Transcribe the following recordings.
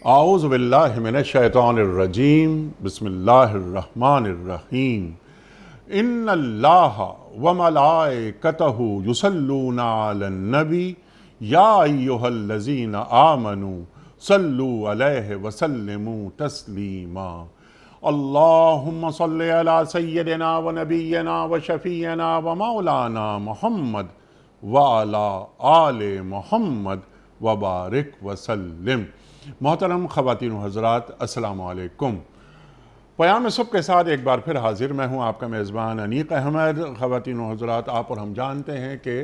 اعوذ باللہ من الشیطان الرجیم بسم اللہ الرحمن الرحیم ان اللہ وملائکتہ یصلون علی النبی یا ایہا الذین آمنوا صلوا علیہ وسلموا تسلیما اللہم صلی علی سیدنا ونبینا وشفیعنا ومولانا محمد وعلی آل محمد وبارک وسلم۔ محترم خواتین و حضرات، السلام علیکم۔ پیام صبح کے ساتھ ایک بار پھر حاضر میں ہوں آپ کا میزبان انیق احمد۔ خواتین و حضرات، آپ اور ہم جانتے ہیں کہ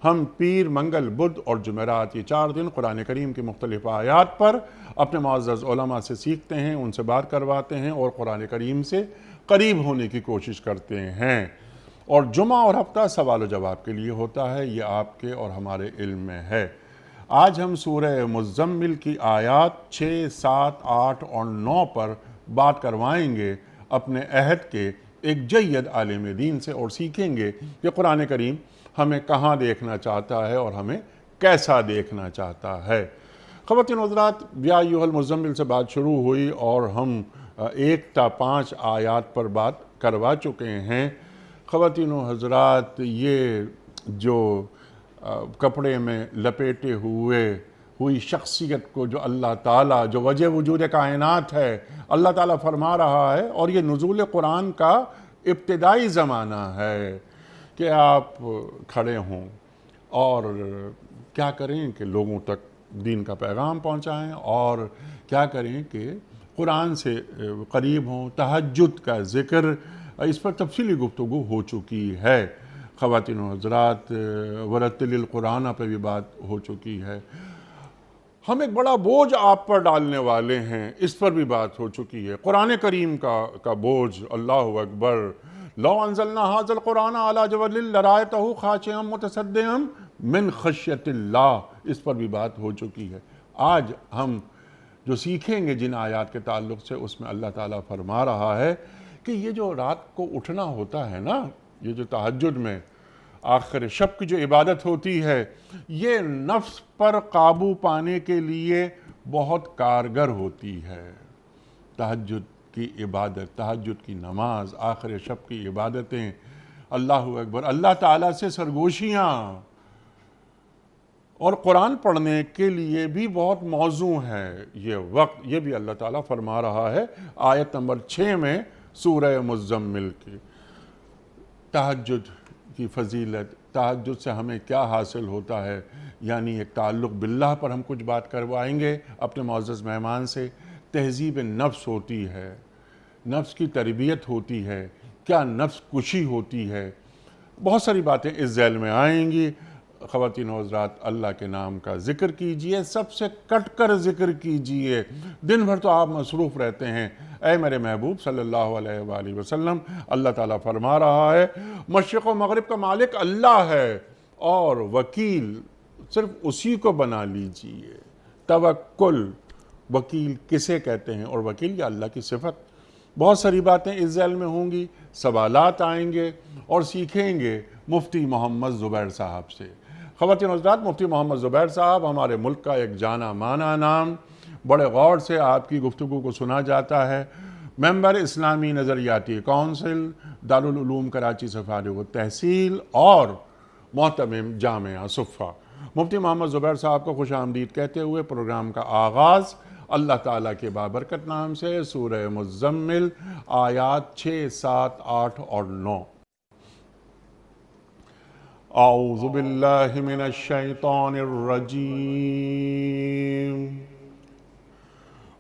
ہم پیر، منگل، بدھ اور جمعرات یہ 4 دن قرآن کریم کی مختلف آیات پر اپنے معزز علماء سے سیکھتے ہیں، ان سے بات کرواتے ہیں اور قرآن کریم سے قریب ہونے کی کوشش کرتے ہیں۔ اور جمعہ اور ہفتہ سوال و جواب کے لیے ہوتا ہے، یہ آپ کے اور ہمارے علم میں ہے۔ آج ہم سورہ مزمل کی آیات 6، 7، 8 اور 9 پر بات کروائیں گے اپنے عہد کے ایک جید عالم دین سے، اور سیکھیں گے کہ قرآن کریم ہمیں کہاں دیکھنا چاہتا ہے اور ہمیں کیسا دیکھنا چاہتا ہے۔ خواتین و حضرات، یا ایھا المزمل سے بات شروع ہوئی اور ہم 1 تا 5 آیات پر بات کروا چکے ہیں۔ خواتین و حضرات، یہ جو کپڑے میں لپیٹے ہوئی شخصیت کو جو اللہ تعالیٰ، جو وجہ وجود کائنات ہے، اللہ تعالیٰ فرما رہا ہے، اور یہ نزول قرآن کا ابتدائی زمانہ ہے کہ آپ کھڑے ہوں اور کیا کریں کہ لوگوں تک دین کا پیغام پہنچائیں، اور کیا کریں کہ قرآن سے قریب ہوں۔ تہجد کا ذکر، اس پر تفصیلی گفتگو ہو چکی ہے۔ خواتین و حضرات، ورتل القرآن پہ بھی بات ہو چکی ہے۔ ہم ایک بڑا بوجھ آپ پر ڈالنے والے ہیں، اس پر بھی بات ہو چکی ہے۔ قرآن کریم کا بوجھ، اللہ اکبر۔ لو انزلنا ھذا القرآن علی جبل لرأیتہ خاشعا متصدعا من خشیۃ اللہ، اس پر بھی بات ہو چکی ہے۔ آج ہم جو سیکھیں گے جن آیات کے تعلق سے، اس میں اللہ تعالیٰ فرما رہا ہے کہ یہ جو رات کو اٹھنا ہوتا ہے نا، یہ جو تہجد میں آخر شب کی جو عبادت ہوتی ہے، یہ نفس پر قابو پانے کے لیے بہت کارگر ہوتی ہے۔ تہجد کی عبادت، تہجد کی نماز، آخر شب کی عبادتیں، اللہ اکبر، اللہ تعالیٰ سے سرگوشیاں، اور قرآن پڑھنے کے لیے بھی بہت موزوں ہے یہ وقت۔ یہ بھی اللہ تعالیٰ فرما رہا ہے آیت نمبر 6 میں سورہ مزمل کی۔ تہجد کی فضیلت، تہجد سے ہمیں کیا حاصل ہوتا ہے، یعنی ایک تعلق باللہ پر ہم کچھ بات کروائیں گے اپنے معزز مہمان سے۔ تہذیب نفس ہوتی ہے، نفس کی تربیت ہوتی ہے، کیا نفس کشی ہوتی ہے، بہت ساری باتیں اس ذیل میں آئیں گی۔ خواتین و حضرات، اللہ کے نام کا ذکر کیجئے، سب سے کٹ کر ذکر کیجئے۔ دن بھر تو آپ مصروف رہتے ہیں۔ اے میرے محبوب صلی اللہ علیہ وآلہ وسلم، اللہ تعالیٰ فرما رہا ہے مشرق و مغرب کا مالک اللہ ہے، اور وکیل صرف اسی کو بنا لیجئے۔ توکل، وکیل کسے کہتے ہیں، اور وکیل یہ اللہ کی صفت۔ بہت ساری باتیں اس ذیل میں ہوں گی، سوالات آئیں گے، اور سیکھیں گے مفتی محمد زبیر صاحب سے۔ خواتین و حضرات، مفتی محمد زبیر صاحب ہمارے ملک کا ایک جانا مانا نام، بڑے غور سے آپ کی گفتگو کو سنا جاتا ہے۔ ممبر اسلامی نظریاتی کونسل، دارالعلوم کراچی سے فارغ التحصیل، اور محتمم جامعہ صفا۔ مفتی محمد زبیر صاحب کو خوش آمدید کہتے ہوئے پروگرام کا آغاز اللہ تعالیٰ کے بابرکت نام سے، سورہ مزمل، آیات 6، 7، 8 اور 9۔ اعوذ باللہ من الشیطان الرجیم،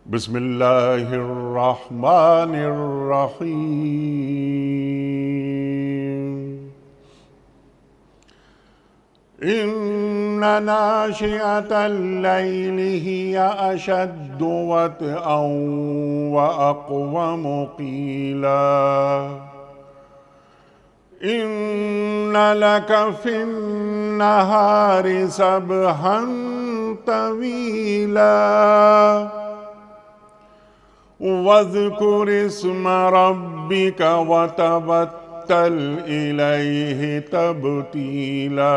بسم اللہ الرحمن الرحیم۔ ان ناشئۃ اللیل ہی اشد وطئا واقوم قیلا ان لک فی النہار سبحا طویلا واذکر اسم ربک وتبتل الیہ تبتیلا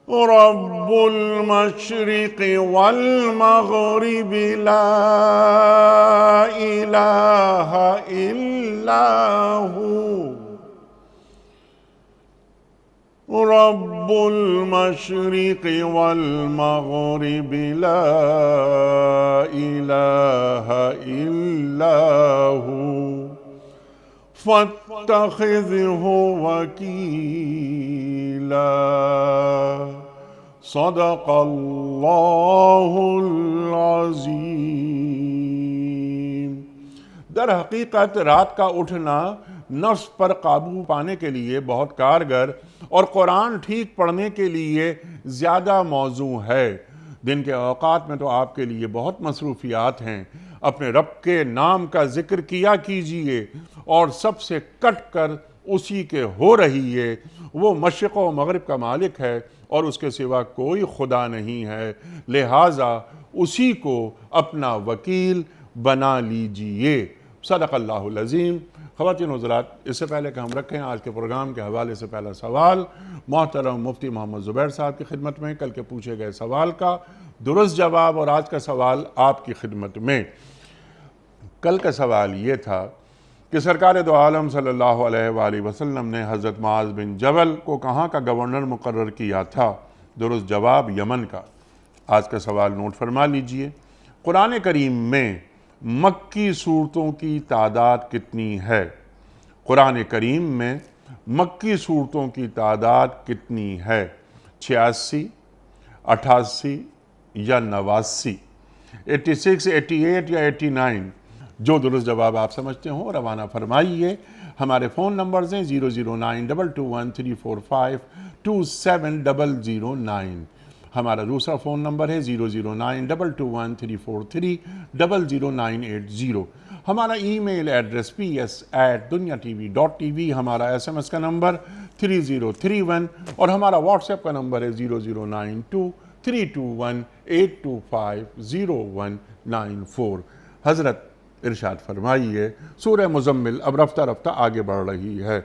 رب المشرق والمغرب لا الہ الا ہو رب المشرق والمغرب لا الہ الا ہو فاتخذہ وکیلا صدق اللہ العظیم۔ در حقیقت رات کا اٹھنا نفس پر قابو پانے کے لیے بہت کارگر اور قرآن ٹھیک پڑھنے کے لیے زیادہ موزوں ہے۔ دن کے اوقات میں تو آپ کے لیے بہت مصروفیات ہیں، اپنے رب کے نام کا ذکر کیا کیجئے اور سب سے کٹ کر اسی کے ہو رہیے۔ وہ مشرق و مغرب کا مالک ہے اور اس کے سوا کوئی خدا نہیں ہے، لہٰذا اسی کو اپنا وکیل بنا لیجئے۔ صدق اللہ العظیم۔ خواتین و حضرات، اس سے پہلے کہ ہم رکھیں آج کے پروگرام کے حوالے سے پہلا سوال محترم مفتی محمد زبیر صاحب کی خدمت میں کل کے پوچھے گئے سوال کا درست جواب، اور آج کا سوال آپ کی خدمت میں۔ کل کا سوال یہ تھا کہ سرکار دو عالم صلی اللہ علیہ وآلہ وسلم نے حضرت معاذ بن جبل کو کہاں کا گورنر مقرر کیا تھا؟ درست جواب یمن کا۔ آج کا سوال نوٹ فرما لیجئے۔ قرآن کریم میں مکی صورتوں کی تعداد کتنی ہے؟ قرآن کریم میں مکی صورتوں کی تعداد کتنی ہے؟ 86، 88 یا 89؟ 86، 88 یا 89؟ جو درست جواب آپ سمجھتے ہوں روانہ فرمائیے۔ ہمارے فون نمبرز ہیں 0092213452709۔ ہمارا دوسرا فون نمبر ہے 009221343000980۔ ہمارا ای میل ایڈریس ps@dunyatv.tv، ہمارا SMS کا نمبر 3031، اور ہمارا واٹس ایپ کا نمبر ہے 0092321825019 حضرت ارشاد فرمائیے۔ سورہ مزمل اب رفتہ رفتہ آگے بڑھ رہی ہے۔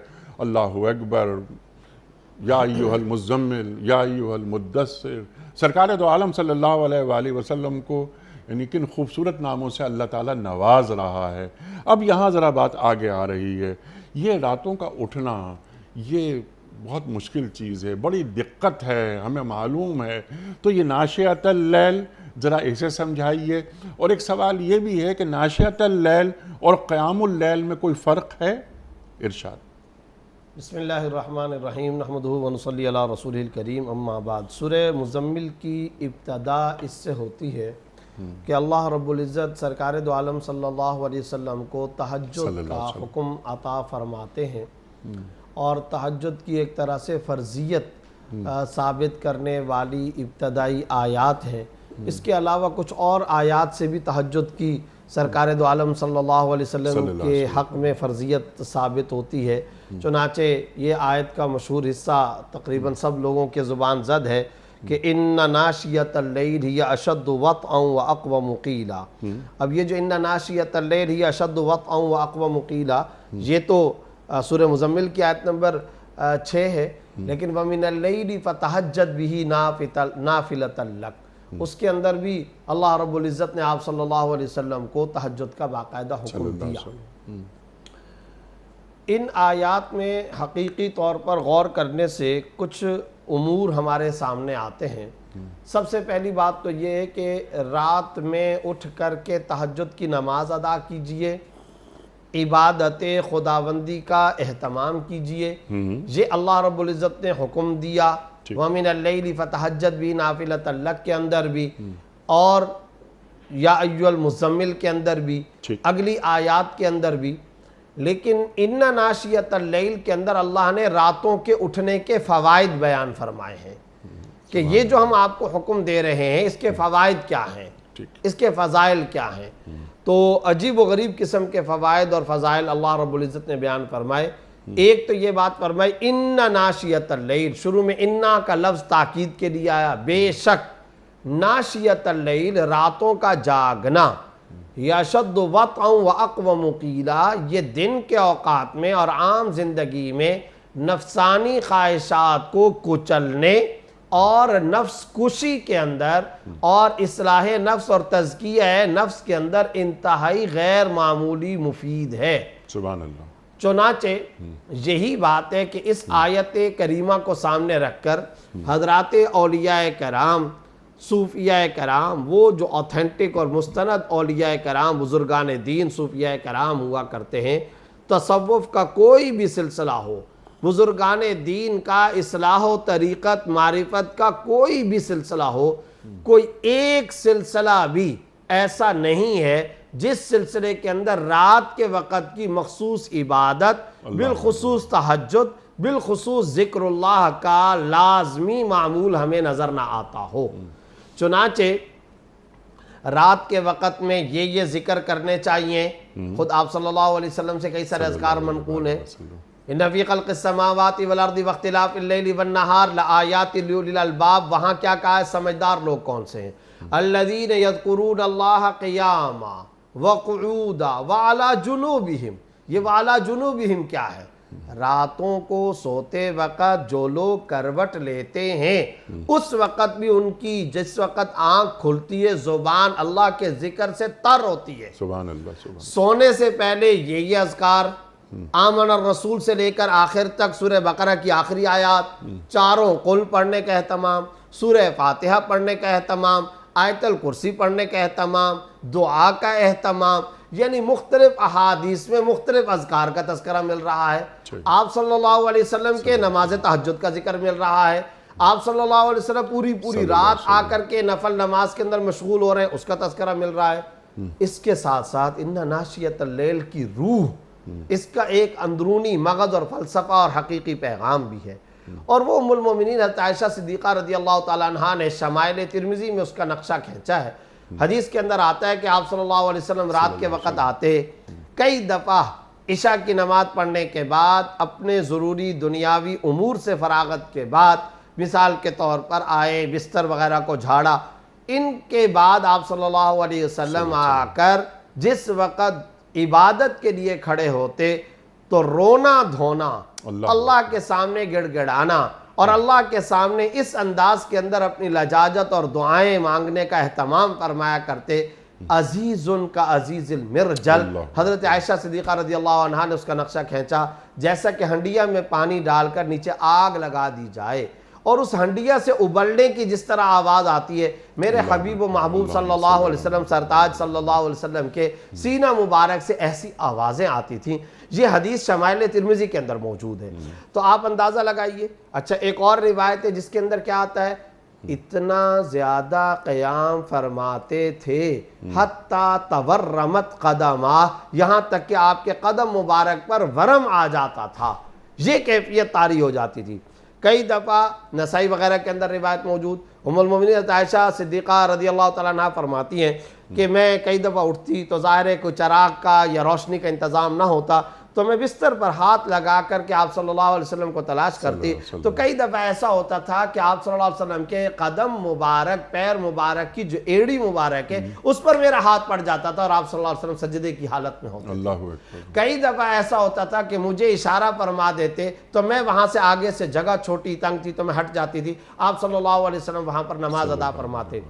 اللہ اکبر۔ یا ایہا المزمل یا ایہا المدثر۔ سرکار دو عالم صلی اللہ علیہ وآلہ وسلم کو یعنی کن خوبصورت ناموں سے اللہ تعالیٰ نواز رہا ہے۔ اب یہاں ذرا بات آگے آ رہی ہے۔ یہ راتوں کا اٹھنا یہ بہت مشکل چیز ہے، بڑی دقت ہے، ہمیں معلوم ہے۔ تو یہ ناشئۃ اللیل ذرا اسے سمجھائیے، اور ایک سوال یہ بھی ہے کہ ناشئۃ اللیل اور قیام اللیل میں کوئی فرق ہے؟ ارشاد۔ بسم اللہ الرحمن الرحیم، نحمدہ ونصلی علی رسول الکریم، اما بعد۔ سورہ مزمل کی ابتدا اس سے ہوتی ہے کہ اللہ رب العزت سرکار دو عالم صلی اللہ علیہ وسلم کو تہجد کا حکم عطا فرماتے ہیں، اور تہجد کی ایک طرح سے فرضیت ثابت کرنے والی ابتدائی آیات ہیں۔ اس کے علاوہ کچھ اور آیات سے بھی تہجد کی سرکار دو عالم صلی اللہ علیہ وسلم کے حق میں فرضیت ثابت ہوتی ہے۔ چنانچہ یہ آیت کا مشہور حصہ تقریباً سب لوگوں کے زبان زد ہے کہ ان ناشیۃ اللیل ہی اشد وطئا واقوم قیلا۔ اب یہ جو ان ناشیۃ اللیل ہی اشد وطئا واقوم قیلا، یہ تو سورہ مزمل کی آیت نمبر 6 ہے، لیکن وَمِنَ اللَّيْلِ فَتَحَجَّدْ بِهِ نَافِلَةً لَكَ، اس کے اندر بھی اللہ رب العزت نے آپ صلی اللہ علیہ وسلم کو تہجد کا باقاعدہ حکم دیا۔ ان آیات میں حقیقی طور پر غور کرنے سے کچھ امور ہمارے سامنے آتے ہیں۔ سب سے پہلی بات تو یہ ہے کہ رات میں اٹھ کر کے تہجد کی نماز ادا کیجئے، عبادت خداوندی کا اہتمام کیجئے، یہ اللہ رب العزت نے حکم دیا۔ وَمِنَ اللَّيْلِ فَتَحَجَّدْ بِهِ نَافِلَةً لَكَ کے اندر بھی، اور یا ایھا المزمل کے اندر بھی، اگلی آیات کے اندر بھی۔ لیکن ان ناشیۃ اللیل کے اندر اللہ نے راتوں کے اٹھنے کے فوائد بیان فرمائے ہیں کہ یہ جو ہم آپ کو حکم دے رہے ہیں اس کے فوائد کیا ہیں، اس کے فضائل کیا ہیں۔ تو عجیب و غریب قسم کے فوائد اور فضائل اللہ رب العزت نے بیان فرمائے۔ ایک تو یہ بات فرمائی ان ناشیۃ اللیل، شروع میں انا کا لفظ تاکید کے لیے آیا، بے شک ناشیۃ اللیل راتوں کا جاگنا، یشد وطئا واقوم قیلا، یہ دن کے اوقات میں اور عام زندگی میں نفسانی خواہشات کو کچلنے اور نفس کشی کے اندر اور اصلاح نفس اور تزکیہ نفس کے اندر انتہائی غیر معمولی مفید ہے۔ سبحان اللہ۔ چنانچہ یہی بات ہے کہ اس آیت کریمہ کو سامنے رکھ کر حضرات اولیاء کرام، صوفیاء کرام، وہ جو اوتھینٹک اور مستند اولیاء کرام، بزرگان دین صوفیاء کرام ہوا کرتے ہیں، تصوف کا کوئی بھی سلسلہ ہو، بزرگان دین کا اصلاح و طریقت معرفت کا کوئی بھی سلسلہ ہو، کوئی ایک سلسلہ بھی ایسا نہیں ہے جس سلسلے کے اندر رات کے وقت کی مخصوص عبادت، بالخصوص تہجد، بالخصوص ذکر اللہ کا لازمی معمول ہمیں نظر نہ آتا ہو۔ چنانچہ رات کے وقت میں یہ ذکر کرنے چاہیے۔ خود آپ صلی اللہ علیہ وسلم سے کئی سارے اذکار منقول ہیں۔ ان فی خلق السماوات والارض واختلاف اللیل والنہار لآیات لأولی الالباب، وہاں کیا کہا ہے؟ سمجھدار لوگ کون سے ہیں؟ الذین یذکرون اللہ قیاما وقعودا وعلی جنوبہم۔ یہ وعلی جنوبہم کیا ہے؟ راتوں کو سوتے وقت جو لوگ کروٹ لیتے ہیں اس وقت بھی ان کی جس وقت آنکھ کھلتی ہے زبان اللہ کے ذکر سے تر ہوتی ہے۔ سبحان اللہ۔ سونے سے پہلے یہ اذکار، آمن الرسول سے لے کر آخر تک سورہ بقرہ کی آخری آیات، چاروں قل پڑھنے کا اہتمام، سورہ فاتحہ پڑھنے کا اہتمام، آیت الکرسی پڑھنے کا اہتمام، دعا کا اہتمام، یعنی مختلف احادیث میں مختلف اذکار کا تذکرہ مل رہا ہے۔ آپ صلی اللہ علیہ وسلم کے نماز تہجد کا ذکر مل رہا ہے۔ آپ صلی اللہ علیہ وسلم پوری رات آ کر کے نفل نماز کے اندر مشغول ہو رہے ہیں، اس کا تذکرہ مل رہا ہے۔ اس کے ساتھ ساتھ ان ناشیۃ اللیل کی روح، اس کا ایک اندرونی مغز اور فلسفہ اور حقیقی پیغام بھی ہے، اور وہ ام المومنین حضرت عائشہ صدیقہ رضی اللہ تعالیٰ عنہا نے شمائل ترمذی میں اس کا نقشہ کھینچا ہے۔ حدیث کے اندر آتا ہے کہ آپ صلی اللہ علیہ وسلم رات کے وقت آتے، کئی دفعہ عشاء کی نماز پڑھنے کے بعد اپنے ضروری دنیاوی امور سے فراغت کے بعد مثال کے طور پر آئے، بستر وغیرہ کو جھاڑا، ان کے بعد آپ صلی اللہ علیہ وسلم آ کر جس وقت عبادت کے لیے کھڑے ہوتے تو رونا دھونا، اللہ کے سامنے گڑ گڑانا اور اللہ کے سامنے اس انداز کے اندر اپنی لجاجت اور دعائیں مانگنے کا اہتمام فرمایا کرتے، عزیز کا عزیز المرجل۔ حضرت عائشہ صدیقہ رضی اللہ عنہا نے اس کا نقشہ کھینچا، جیسا کہ ہنڈیا میں پانی ڈال کر نیچے آگ لگا دی جائے اور اس ہنڈیا سے ابلنے کی جس طرح آواز آتی ہے، میرے حبیب و محبوب صلی اللہ علیہ وسلم سرتاج صلی اللہ علیہ وسلم کے سینہ مبارک سے ایسی آوازیں آتی تھیں۔ یہ حدیث شمائل ترمذی کے اندر موجود ہے، تو آپ اندازہ لگائیے۔ اچھا، ایک اور روایت ہے جس کے اندر کیا آتا ہے؟ اتنا زیادہ قیام فرماتے تھے حتیٰ تورمت قدمہ، یہاں تک کہ آپ کے قدم مبارک پر ورم آ جاتا تھا، یہ کیفیت طاری ہو جاتی تھی۔ کئی دفعہ نسائی وغیرہ کے اندر روایت موجود، ام المومنین عائشہ صدیقہ رضی اللہ تعالیٰ عنہ فرماتی ہیں کہ میں کئی دفعہ اٹھتی تو ظاہر ہے کوئی چراغ کا یا روشنی کا انتظام نہ ہوتا، تو میں بستر پر ہاتھ لگا کر کے آپ صلی اللہ علیہ وسلم کو تلاش کرتی، تو کئی دفعہ ایسا ہوتا تھا کہ آپ صلی اللہ علیہ وسلم کے قدم مبارک، پیر مبارک کی جو ایڑی مبارک ہے اس پر میرا ہاتھ پڑ جاتا تھا اور آپ صلی اللہ علیہ وسلم سجدے کی حالت میں ہوتے۔ کئی دفعہ ایسا ہوتا تھا کہ مجھے اشارہ فرما دیتے تو میں وہاں سے آگے سے جگہ چھوٹی تنگ تھی تو میں ہٹ جاتی تھی، آپ صلی اللہ علیہ وسلم وہاں پر نماز ادا فرماتے۔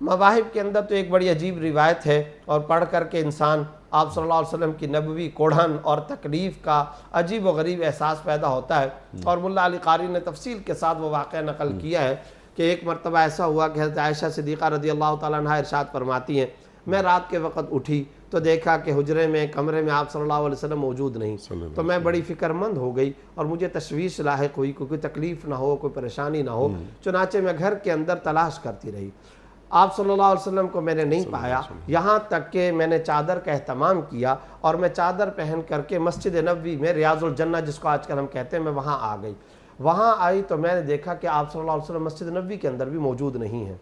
مواہب کے اندر تو ایک بڑی عجیب روایت ہے اور پڑھ کر کے انسان آپ صلی اللہ علیہ وسلم کی نبوی کوڑھن اور تکلیف کا عجیب و غریب احساس پیدا ہوتا ہے، اور ملا علی قاری نے تفصیل کے ساتھ وہ واقعہ نقل کیا ہے کہ ایک مرتبہ ایسا ہوا کہ حضرت عائشہ صدیقہ رضی اللہ تعالیٰ عنہ ارشاد فرماتی ہیں، میں رات کے وقت اٹھی تو دیکھا کہ حجرے میں، کمرے میں آپ صلی اللہ علیہ وسلم موجود نہیں، تو میں بڑی فکر مند ہو گئی اور مجھے تشویش لاحق ہوئی، کوئی تکلیف نہ ہو، کوئی پریشانی نہ ہو، چنانچہ میں گھر کے اندر تلاش کرتی رہی۔ آپ صلی اللہ علیہ وسلم کو میں نے نہیں پایا، یہاں تک کہ میں نے چادر کا اہتمام کیا اور میں چادر پہن کر کے مسجد نبوی میں، ریاض الجنہ جس کو آج کل ہم کہتے ہیں، میں وہاں آ گئی۔ وہاں آئی تو میں نے دیکھا کہ آپ صلی اللہ علیہ وسلم مسجد نبوی کے اندر بھی موجود نہیں ہیں۔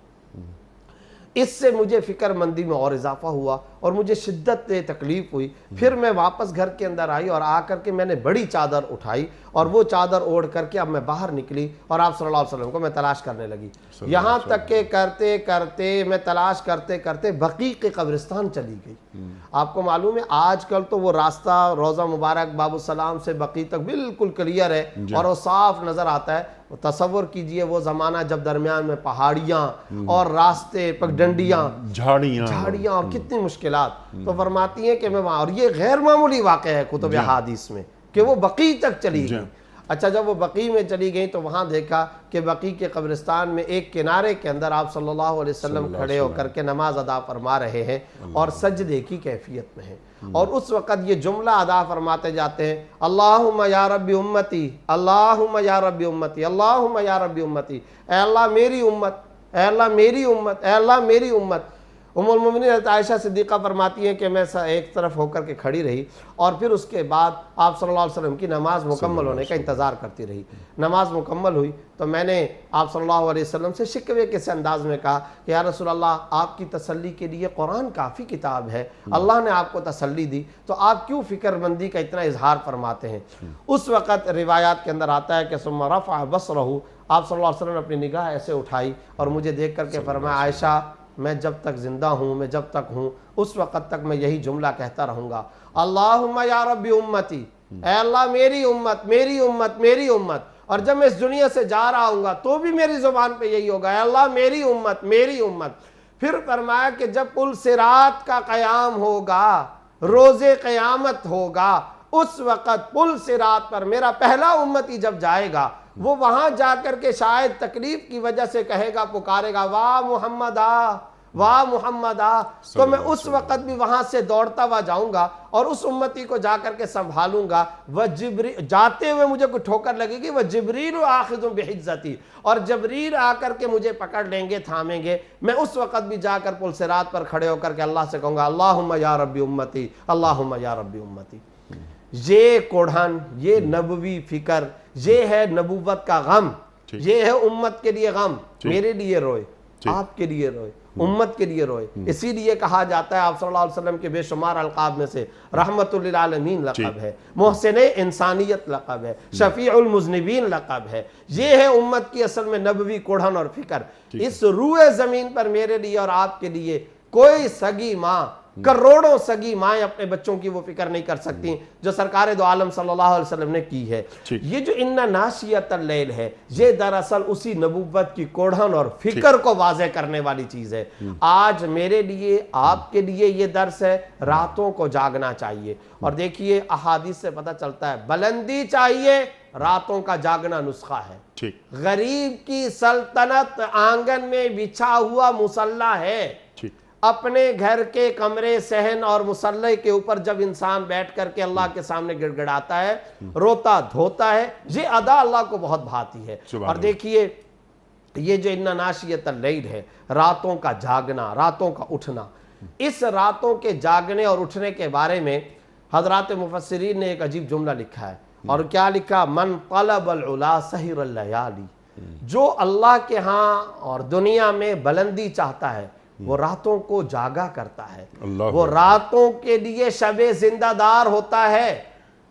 اس سے مجھے فکر مندی میں اور اضافہ ہوا اور مجھے شدت تکلیف ہوئی. پھر میں واپس گھر کے اندر آئی اور آ کر کے میں نے بڑی چادر اٹھائی اور وہ چادر اوڑھ کر کے اب میں باہر نکلی اور آپ صلی اللہ علیہ وسلم کو میں تلاش کرنے لگی. یہاں تک کہ کرتے کرتے میں تلاش کرتے کرتے بقیع کے قبرستان چلی گئی. آپ کو معلوم ہے آج کل تو وہ راستہ روضہ مبارک باب السلام سے بقیع تک بالکل کلیئر ہے اور وہ صاف نظر آتا ہے. تصور کیجئے وہ زمانہ جب درمیان میں پہاڑیاں اور راستے پگڈنڈیاں جھاڑیاں اور کتنی مشکلات. تو فرماتی ہیں کہ میں وہاں, اور یہ غیر معمولی واقعہ ہے کتب احادیث میں کہ وہ بقیع تک چلی گئی. اچھا جب وہ بقیع میں چلی گئیں تو وہاں دیکھا کہ بقیع کے قبرستان میں ایک کنارے کے اندر آپ صلی اللہ علیہ وسلم کھڑے ہو کر کے نماز ادا فرما رہے ہیں اور سجدے کی کیفیت میں ہیں. اور اس وقت یہ جملہ ادا فرماتے جاتے ہیں اللہم یا رب امتی, اللہم یا رب امتی, اللہم یا رب امتی. اے اللہ میری امت, اے اللہ میری امت, اے اللہ میری امت. ام المومنین حضرت عائشہ صدیقہ فرماتی ہیں کہ میں ایک طرف ہو کر کے کھڑی رہی اور پھر اس کے بعد آپ صلی اللہ علیہ وسلم کی نماز مکمل ہونے کا انتظار کرتی رہی. نماز مکمل ہوئی تو میں نے آپ صلی اللہ علیہ وسلم سے شکوے کے انداز میں کہا کہ یا رسول اللہ آپ کی تسلی کے لیے قرآن کافی کتاب ہے, اللہ نے آپ کو تسلی دی, تو آپ کیوں فکر مندی کا اتنا اظہار فرماتے ہیں. اس وقت روایات کے اندر آتا ہے کہ ثم رفع بصرہ, آپ صلی اللہ علیہ وسلم نے اپنی نگاہ ایسے اٹھائی اور مجھے دیکھ کر کے فرمایا عائشہ میں جب تک زندہ ہوں, میں جب تک ہوں اس وقت تک میں یہی جملہ کہتا رہوں گا اللہم یا رب امتی, اے اللہ میری امت میری امت میری امت. اور جب میں اس دنیا سے جا رہا ہوں گا تو بھی میری زبان پہ یہی ہوگا اے اللہ میری امت میری امت. پھر فرمایا کہ جب پل صراط کا قیام ہوگا, روز قیامت ہوگا, اس وقت پل صراط پر میرا پہلا امتی جب جائے گا وہ وہاں جا کر کے شاید تکلیف کی وجہ سے کہے گا, پکارے گا واہ محمد آ, واہ محمد آ. تو میں اس وقت بھی وہاں سے دوڑتا ہوا جاؤں گا اور اس امتی کو جا کر کے سنبھالوں گا. وہ جبریل جاتے ہوئے مجھے کوئی ٹھوکر لگے گی, وہ جبریل آخذ بحجتی, اور جبریل آ کر کے مجھے پکڑ لیں گے, تھامیں گے. میں اس وقت بھی جا کر پل صراط پر کھڑے ہو کر کے اللہ سے کہوں گا اللہم یا رب امتی, اللہم یا رب امتی. یہ کوڑھن, یہ نبوی فکر, یہ ہے نبوت کا غم, یہ ہے امت کے لیے غم. میرے لیے روئے, آپ کے لیے روئے, امت کے لیے روئے. اسی لیے کہا جاتا ہے آپ صلی اللہ علیہ وسلم کے بے شمار القاب میں سے رحمت للعالمین لقب ہے, محسن انسانیت لقب ہے, شفیع المذنبین لقب ہے. یہ ہے امت کی اصل میں نبوی کوڑھن اور فکر. اس روئے زمین پر میرے لیے اور آپ کے لیے کوئی سگی ماں, کروڑوں سگی مائیں اپنے بچوں کی وہ فکر نہیں کر سکتی جو سرکار دو عالم صلی اللہ علیہ وسلم نے کی ہے. یہ جو ان ناشیۃ اللیل ہے یہ دراصل اسی نبوت کی کوڑھن اور فکر کو واضح کرنے والی چیز ہے. آج میرے لیے آپ کے لیے یہ درس ہے, راتوں کو جاگنا چاہیے. اور دیکھیے احادیث سے پتہ چلتا ہے بلندی چاہیے, راتوں کا جاگنا نسخہ ہے. غریب کی سلطنت آنگن میں بچھا ہوا مصلی ہے. اپنے گھر کے کمرے صحن اور مصلی کے اوپر جب انسان بیٹھ کر کے اللہ کے سامنے گڑ گڑاتا ہے, روتا دھوتا ہے, یہ ادا اللہ کو بہت بھاتی ہے. اور دیکھیے یہ جو ان ناشیۃ اللیل ہے, راتوں کا جاگنا, راتوں کا اٹھنا, اس راتوں کے جاگنے اور اٹھنے کے بارے میں حضرات مفسرین نے ایک عجیب جملہ لکھا ہے. اور کیا لکھا؟ من طلب العلا سہر اللیالی. جو اللہ کے ہاں اور دنیا میں بلندی چاہتا ہے وہ راتوں کو جاگا کرتا ہے, وہ راتوں کے لیے شب زندہ دار ہوتا ہے.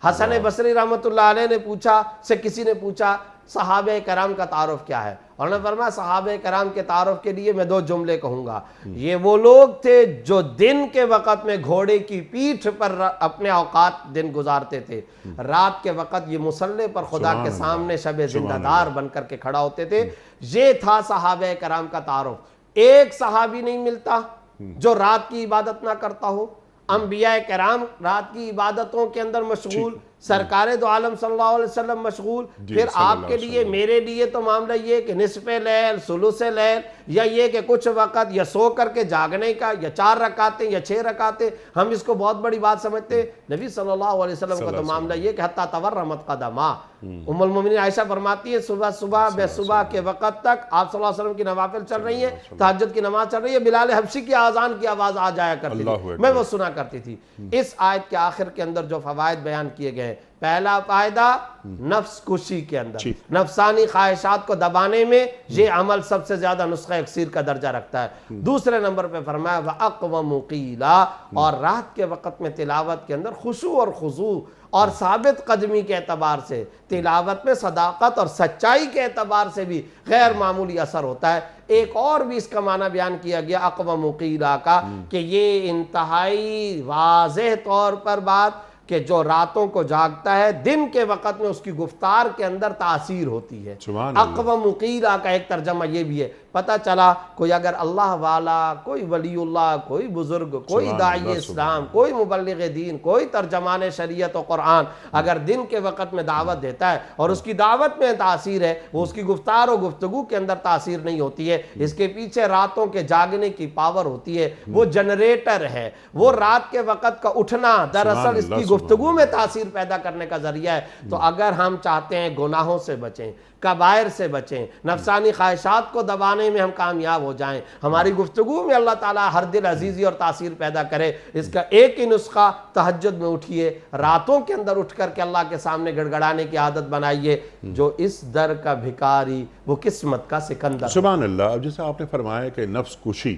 حسن بصری رحمت اللہ علیہ نے پوچھا, کسی نے پوچھا صحابہ کرام کا تعارف کیا ہے, اور انہوں نے فرمایا صحابہ کرام کے تعارف کے لیے میں 2 جملے کہوں گا. یہ وہ لوگ تھے جو دن کے وقت میں گھوڑے کی پیٹھ پر اپنے اوقات دن گزارتے تھے, رات کے وقت یہ مصلی پر خدا کے سامنے شب زندہ دار بن کر کے کھڑا ہوتے تھے. یہ تھا صحابہ کرام کا تعارف. ایک صحابی نہیں ملتا جو رات کی عبادت نہ کرتا ہو. انبیاء کرام رات کی عبادتوں کے اندر مشغول, سرکار دو عالم صلی اللہ علیہ وسلم مشغول. پھر آپ کے لیے میرے لیے تو معاملہ یہ کہ نصف لیل, ثلث لیل, یا یہ کہ کچھ وقت یا سو کر کے جاگنے کا, یا 4 رکعتیں یا 6 رکعتیں, ہم اس کو بہت بڑی بات سمجھتے. نبی صلی اللہ علیہ وسلم کا تو معاملہ یہ کہ حتی تورمت قدما. ام المومنین عائشہ فرماتی ہے صبح بے صبح کے وقت تک آپ صلی اللہ علیہ وسلم کی نوافل چل رہی ہیں, تہجد کی نماز چل رہی ہے, بلال حبشی کی آذان کی آواز آ جایا کرتی تھی, میں وہ سنا کرتی تھی. اس آیت کے آخر کے اندر جو فوائد بیان کیے گئے ہیں۔ پہلا فائدہ نفس کشی کے اندر، نفسانی خواہشات کو دبانے میں یہ عمل سب سے زیادہ نسخہ اکسیر کا درجہ رکھتا ہے۔ دوسرے نمبر پہ فرمایا وَأَقْوَمُ قِيلًا، اور رات کے وقت میں تلاوت کے اندر خشوع اور خضوع اور ثابت قدمی کے اعتبار سے، تلاوت میں صداقت اور سچائی کے اعتبار سے بھی غیر معمولی اثر ہوتا ہے۔ ایک اور بھی اس کا معنی بیان کیا گیا اقوم قیلہ کا، کہ یہ انتہائی واضح طور پر بات کہ جو راتوں کو جاگتا ہے دن کے وقت میں اس کی گفتار کے اندر تاثیر ہوتی ہے۔ اقوم قیلہ کا ایک ترجمہ یہ بھی ہے۔ پتہ چلا کوئی اگر اللہ والا، کوئی ولی اللہ، کوئی بزرگ، کوئی داعی اسلام، کوئی مبلغ دین، کوئی ترجمان شریعت و قرآن اگر دن کے وقت میں دعوت دیتا ہے اور اس کی دعوت میں تاثیر ہے، وہ اس کی گفتار و گفتگو کے اندر تاثیر نہیں ہوتی ہے، اس کے پیچھے راتوں کے جاگنے کی پاور ہوتی ہے، وہ جنریٹر ہے، وہ رات کے وقت کا اٹھنا دراصل اس کی گفتگو میں تاثیر پیدا کرنے کا ذریعہ ہے۔ تو اگر ہم چاہتے ہیں گناہوں سے بچیں، کبائر سے بچیں، نفسانی خواہشات کو دبانے میں ہم کامیاب ہو جائیں، ہماری گفتگو میں اللہ تعالیٰ ہر دل عزیزی اور تاثیر پیدا کرے، اس کا ایک ہی نسخہ تہجد میں اٹھیے، راتوں کے اندر اٹھ کر کے اللہ کے سامنے گڑگڑانے کی عادت بنائیے۔ جو اس در کا بھکاری وہ قسمت کا سکندر۔ سبحان اللہ۔ اب جیسے آپ نے فرمایا کہ نفس کشی،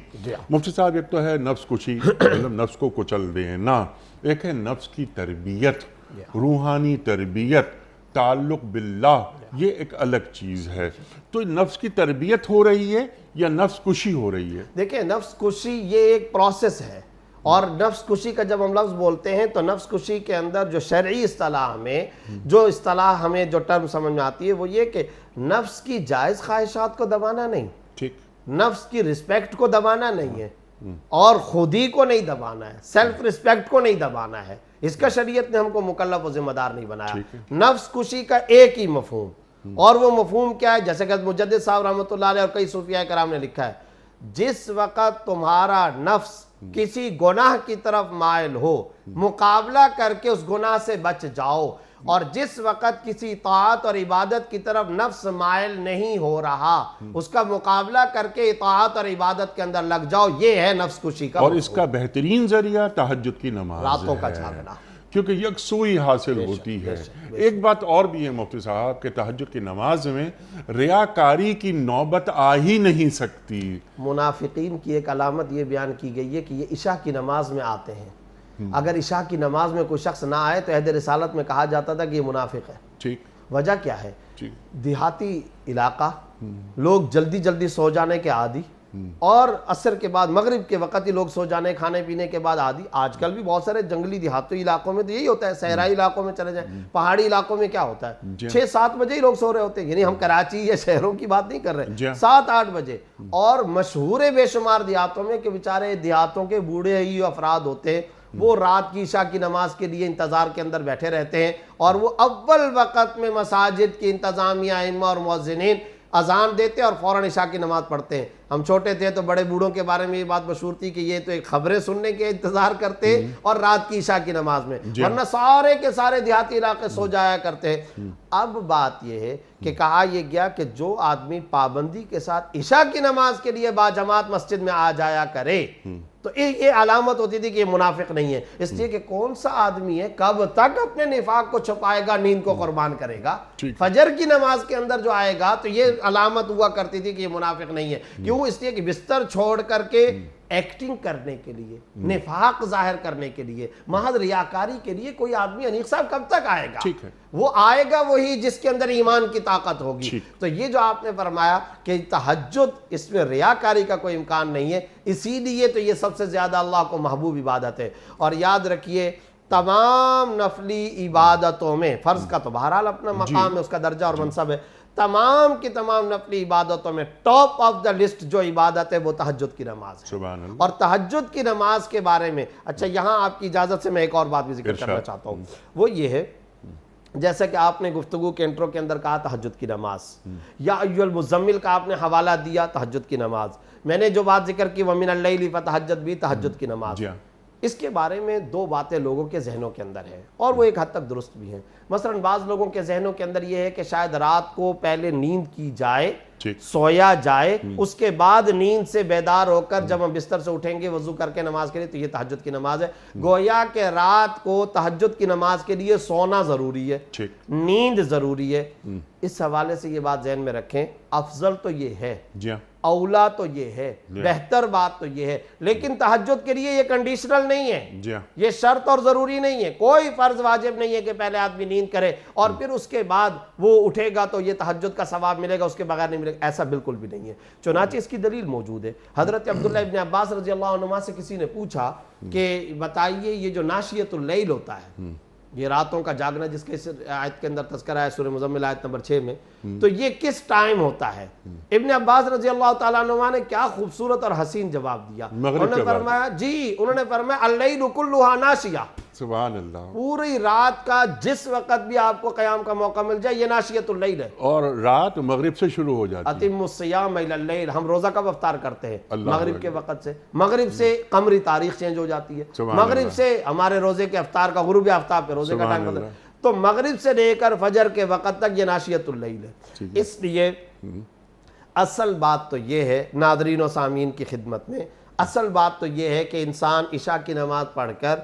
مفتی صاحب ایک تو ہے نفس کشی مطلب نفس کو کچل دینا، ایک ہے نفس کی تربیت، روحانی تربیت، تعلق باللہ، یہ ایک الگ چیز ہے۔ تو نفس کی تربیت ہو رہی ہے یا نفس کشی ہو رہی ہے؟ دیکھیں نفس کشی یہ ایک پروسیس ہے، اور نفس کشی کا جب ہم لفظ بولتے ہیں تو نفس کشی کے اندر جو شرعی اصطلاح میں جو اصطلاح ہمیں جو ٹرم سمجھ میں آتی ہے وہ یہ کہ نفس کی جائز خواہشات کو دبانا نہیں، ٹھیک، نفس کی رسپیکٹ کو دبانا نہیں ہے، اور خودی کو نہیں دبانا ہے، سیلف رسپیکٹ کو نہیں دبانا ہے، اس کا شریعت نے ہم کو مکلف و ذمہ دار نہیں بنایا۔ نفس کشی کا ایک ہی مفہوم، اور وہ مفہوم کیا ہے؟ جیسے کہ مجدد صاحب رحمۃ اللہ علیہ اور کئی صوفیاء کرام نے لکھا ہے، جس وقت تمہارا نفس کسی گناہ کی طرف مائل ہو، مقابلہ کر کے اس گناہ سے بچ جاؤ، اور جس وقت کسی اطاعت اور عبادت کی طرف نفس مائل نہیں ہو رہا، اس کا مقابلہ کر کے اطاعت اور عبادت کے اندر لگ جاؤ، یہ ہے نفس کشی کا۔ اور اس کا بہترین ذریعہ تہجد کی نماز ہے، راتوں کا جاگنا، کیونکہ یکسوئی حاصل ہوتی ہے۔ ایک بات اور بھی ہے مفتی صاحب کہ تہجد کی نماز میں ریاکاری کی نوبت آ ہی نہیں سکتی۔ منافقین کی ایک علامت یہ بیان کی گئی ہے کہ یہ عشاء کی نماز میں آتے ہیں، اگر عشاء کی نماز میں کوئی شخص نہ آئے تو عہد رسالت میں کہا جاتا تھا کہ یہ منافق ہے۔ ٹھیک، وجہ کیا ہے؟ دیہاتی علاقہ، لوگ جلدی جلدی سو جانے کے عادی، اور عصر کے بعد مغرب کے وقت ہی لوگ سو جانے کھانے پینے کے بعد عادی۔ آج کل بھی بہت سارے جنگلی دیہاتی علاقوں میں تو یہی ہوتا ہے، صحرائی علاقوں میں چلے جائیں، پہاڑی علاقوں میں کیا ہوتا ہے 6-7 بجے ہی لوگ سو رہے ہوتے ہیں، یعنی ہم کراچی یا شہروں کی بات نہیں کر رہے، 7-8 بجے۔ اور مشہور بے شمار دیہاتوں میں کہ بیچارے دیہاتوں کے بوڑھے ہی افراد ہوتے ہیں، وہ رات کی عشاء کی نماز کے لیے انتظار کے اندر بیٹھے رہتے ہیں، اور وہ اول وقت میں مساجد کی انتظامیہ، ائمہ اور مؤذنین اذان دیتے اور فوراً عشاء کی نماز پڑھتے ہیں۔ ہم چھوٹے تھے تو بڑے بوڑھوں کے بارے میں یہ بات مشہور تھی کہ یہ تو ایک خبریں سننے کے انتظار کرتے اور رات کی عشاء کی نماز میں، ورنہ سارے کے سارے دیہاتی علاقے سو جایا کرتے ہیں۔ اب بات یہ ہے کہ کہا یہ گیا کہ جو آدمی پابندی کے ساتھ عشاء کی نماز کے لیے باجماعت مسجد میں آ جایا کرے تو یہ علامت ہوتی تھی کہ یہ منافق نہیں ہے، اس لیے کہ کون سا آدمی ہے کب تک اپنے نفاق کو چھپائے گا، نیند کو قربان کرے گا؟ فجر کی نماز کے اندر جو آئے گا تو یہ علامت ہوا کرتی تھی کہ یہ منافق نہیں ہے۔ کیوں؟ اس لیے کہ بستر چھوڑ کر کے ایکٹنگ کرنے کے لیے، نفاق ظاہر کرنے کے لیے، محض ریاکاری کے لیے کوئی آدمی انیق صاحب کب تک آئے گا؟ وہ آئے گا وہی جس کے اندر ایمان کی طاقت ہوگی۔ تو یہ جو آپ نے فرمایا کہ تہجد، اس میں ریاکاری کا کوئی امکان نہیں ہے، اسی لیے تو یہ سب سے زیادہ اللہ کو محبوب عبادت ہے۔ اور یاد رکھیے تمام نفلی عبادتوں میں، فرض کا تو بہرحال اپنا مقام ہے، اس کا درجہ اور منصب ہے، تمام کی تمام نفلی عبادتوں میں ٹاپ آف دا لسٹ جو عبادت ہے وہ تہجد کی نماز ہے۔ اور تہجد کی نماز کے بارے میں اچھا یہاں آپ کی اجازت سے میں ایک اور بات بھی ذکر کرنا چاہتا ہوں، وہ یہ ہے جیسا کہ آپ نے گفتگو کے انٹرو کے اندر کہا تہجد کی نماز، یا ایھا المزمل کا آپ نے حوالہ دیا تہجد کی نماز، میں نے جو بات ذکر کی وَمِنَ اللَّيْلِ فَتَہجد بھی تہجد کی نماز، اس کے بارے میں دو باتیں لوگوں کے ذہنوں کے اندر ہیں اور وہ ایک حد تک درست بھی ہیں۔ مثلا بعض لوگوں کے ذہنوں کے اندر یہ ہے کہ شاید رات کو پہلے نیند کی جائے ٹھیک۔ سویا جائے، اس کے بعد نیند سے بیدار ہو کر جب ہم بستر سے اٹھیں گے وضو کر کے نماز کے لیے، تو یہ تہجد کی نماز ہے۔ گویا کہ رات کو تہجد کی نماز کے لیے سونا ضروری ہے، ٹھیک۔ نیند ضروری ہے۔ اس حوالے سے یہ بات ذہن میں رکھیں، افضل تو یہ ہے، جی ہاں، اولا تو یہ ہے، بہتر بات تو یہ ہے، لیکن تہجد کے لیے یہ کنڈیشنل نہیں ہے، جی ہاں، یہ شرط اور ضروری نہیں ہے، کوئی فرض واجب نہیں ہے کہ پہلے آدمی نیند کرے اور پھر اس کے بعد وہ اٹھے گا تو یہ تہجد کا ثواب ملے گا، اس کے بغیر نہیں ملے گا، ایسا بالکل بھی نہیں ہے۔ چنانچہ اس کی دلیل موجود ہے۔ حضرت عبداللہ ابن عباس رضی اللہ عنہما سے کسی نے پوچھا کہ بتائیے یہ جو ناشیۃ اللیل ہوتا ہے، یہ راتوں کا جاگنا جس کے اس آیت کے اندر تذکرہ ہے سورہ مزمل آیت نمبر 6 میں، تو یہ کس ٹائم ہوتا ہے؟ ابن عباس رضی اللہ تعالیٰ عنہ نے کیا خوبصورت اور حسین جواب دیا، انہوں نے فرمایا انہوں نے فرمایا اللیل کلھا ناشیہ، سبحان اللہ، پوری رات کا جس وقت بھی آپ کو قیام کا موقع مل جائے یہ ناشیۃ اللیل ہے۔ اور رات مغرب سے شروع ہو جاتی ہے۔ اتم الصیام الی اللیل، ہم روزہ کب افطار کرتے ہیں؟ اللہ مغرب کے وقت سے، مغرب سے قمری تاریخ چینج ہو جاتی ہے، سبحان مغرب اللہ۔ سے ہمارے روزے کے افطار کا غروب آفتاب پہ روزے کا سبحان ٹائم بدل، اللہ۔ تو مغرب سے لے کر فجر کے وقت تک یہ ناشیۃ اللیل ہے۔ اس لیے اصل بات تو یہ ہے ناظرین و سامعین کی خدمت میں، اصل بات تو یہ ہے کہ انسان عشاء کی نماز پڑھ کر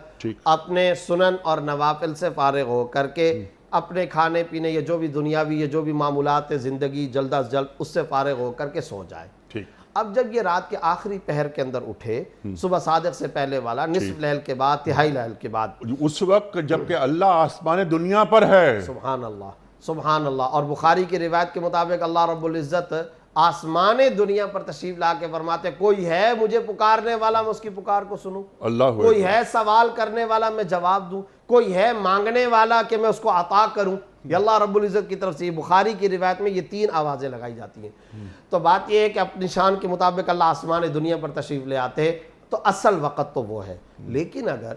اپنے سنن اور نوافل سے فارغ ہو کر کے اپنے کھانے پینے یا جو بھی دنیاوی یا جو بھی معمولات زندگی جلد از جلد اس سے فارغ ہو کر کے سو جائے۔ اب جب یہ رات کے آخری پہر کے اندر اٹھے، صبح صادق سے پہلے والا، نصف لیل کے بعد، تہائی لیل کے بعد، اس وقت جبکہ اللہ آسمان دنیا پر ہے، سبحان اللہ سبحان اللہ، اور بخاری کی روایت کے مطابق اللہ رب العزت آسمان دنیا پر تشریف لا کے فرماتے کوئی ہے مجھے پکارنے والا میں اس کی پکار کو سنوں، اللہ کوئی ہے سوال کرنے والا میں جواب دوں، کوئی ہے مانگنے والا کہ میں اس کو عطا کروں۔ یہ اللہ رب العزت کی طرف سے یہ بخاری کی روایت میں یہ 3 آوازیں لگائی جاتی ہیں۔ تو بات یہ ہے کہ اپنی شان کے مطابق اللہ آسمان دنیا پر تشریف لے آتے ہیں، تو اصل وقت تو وہ ہے۔ لیکن اگر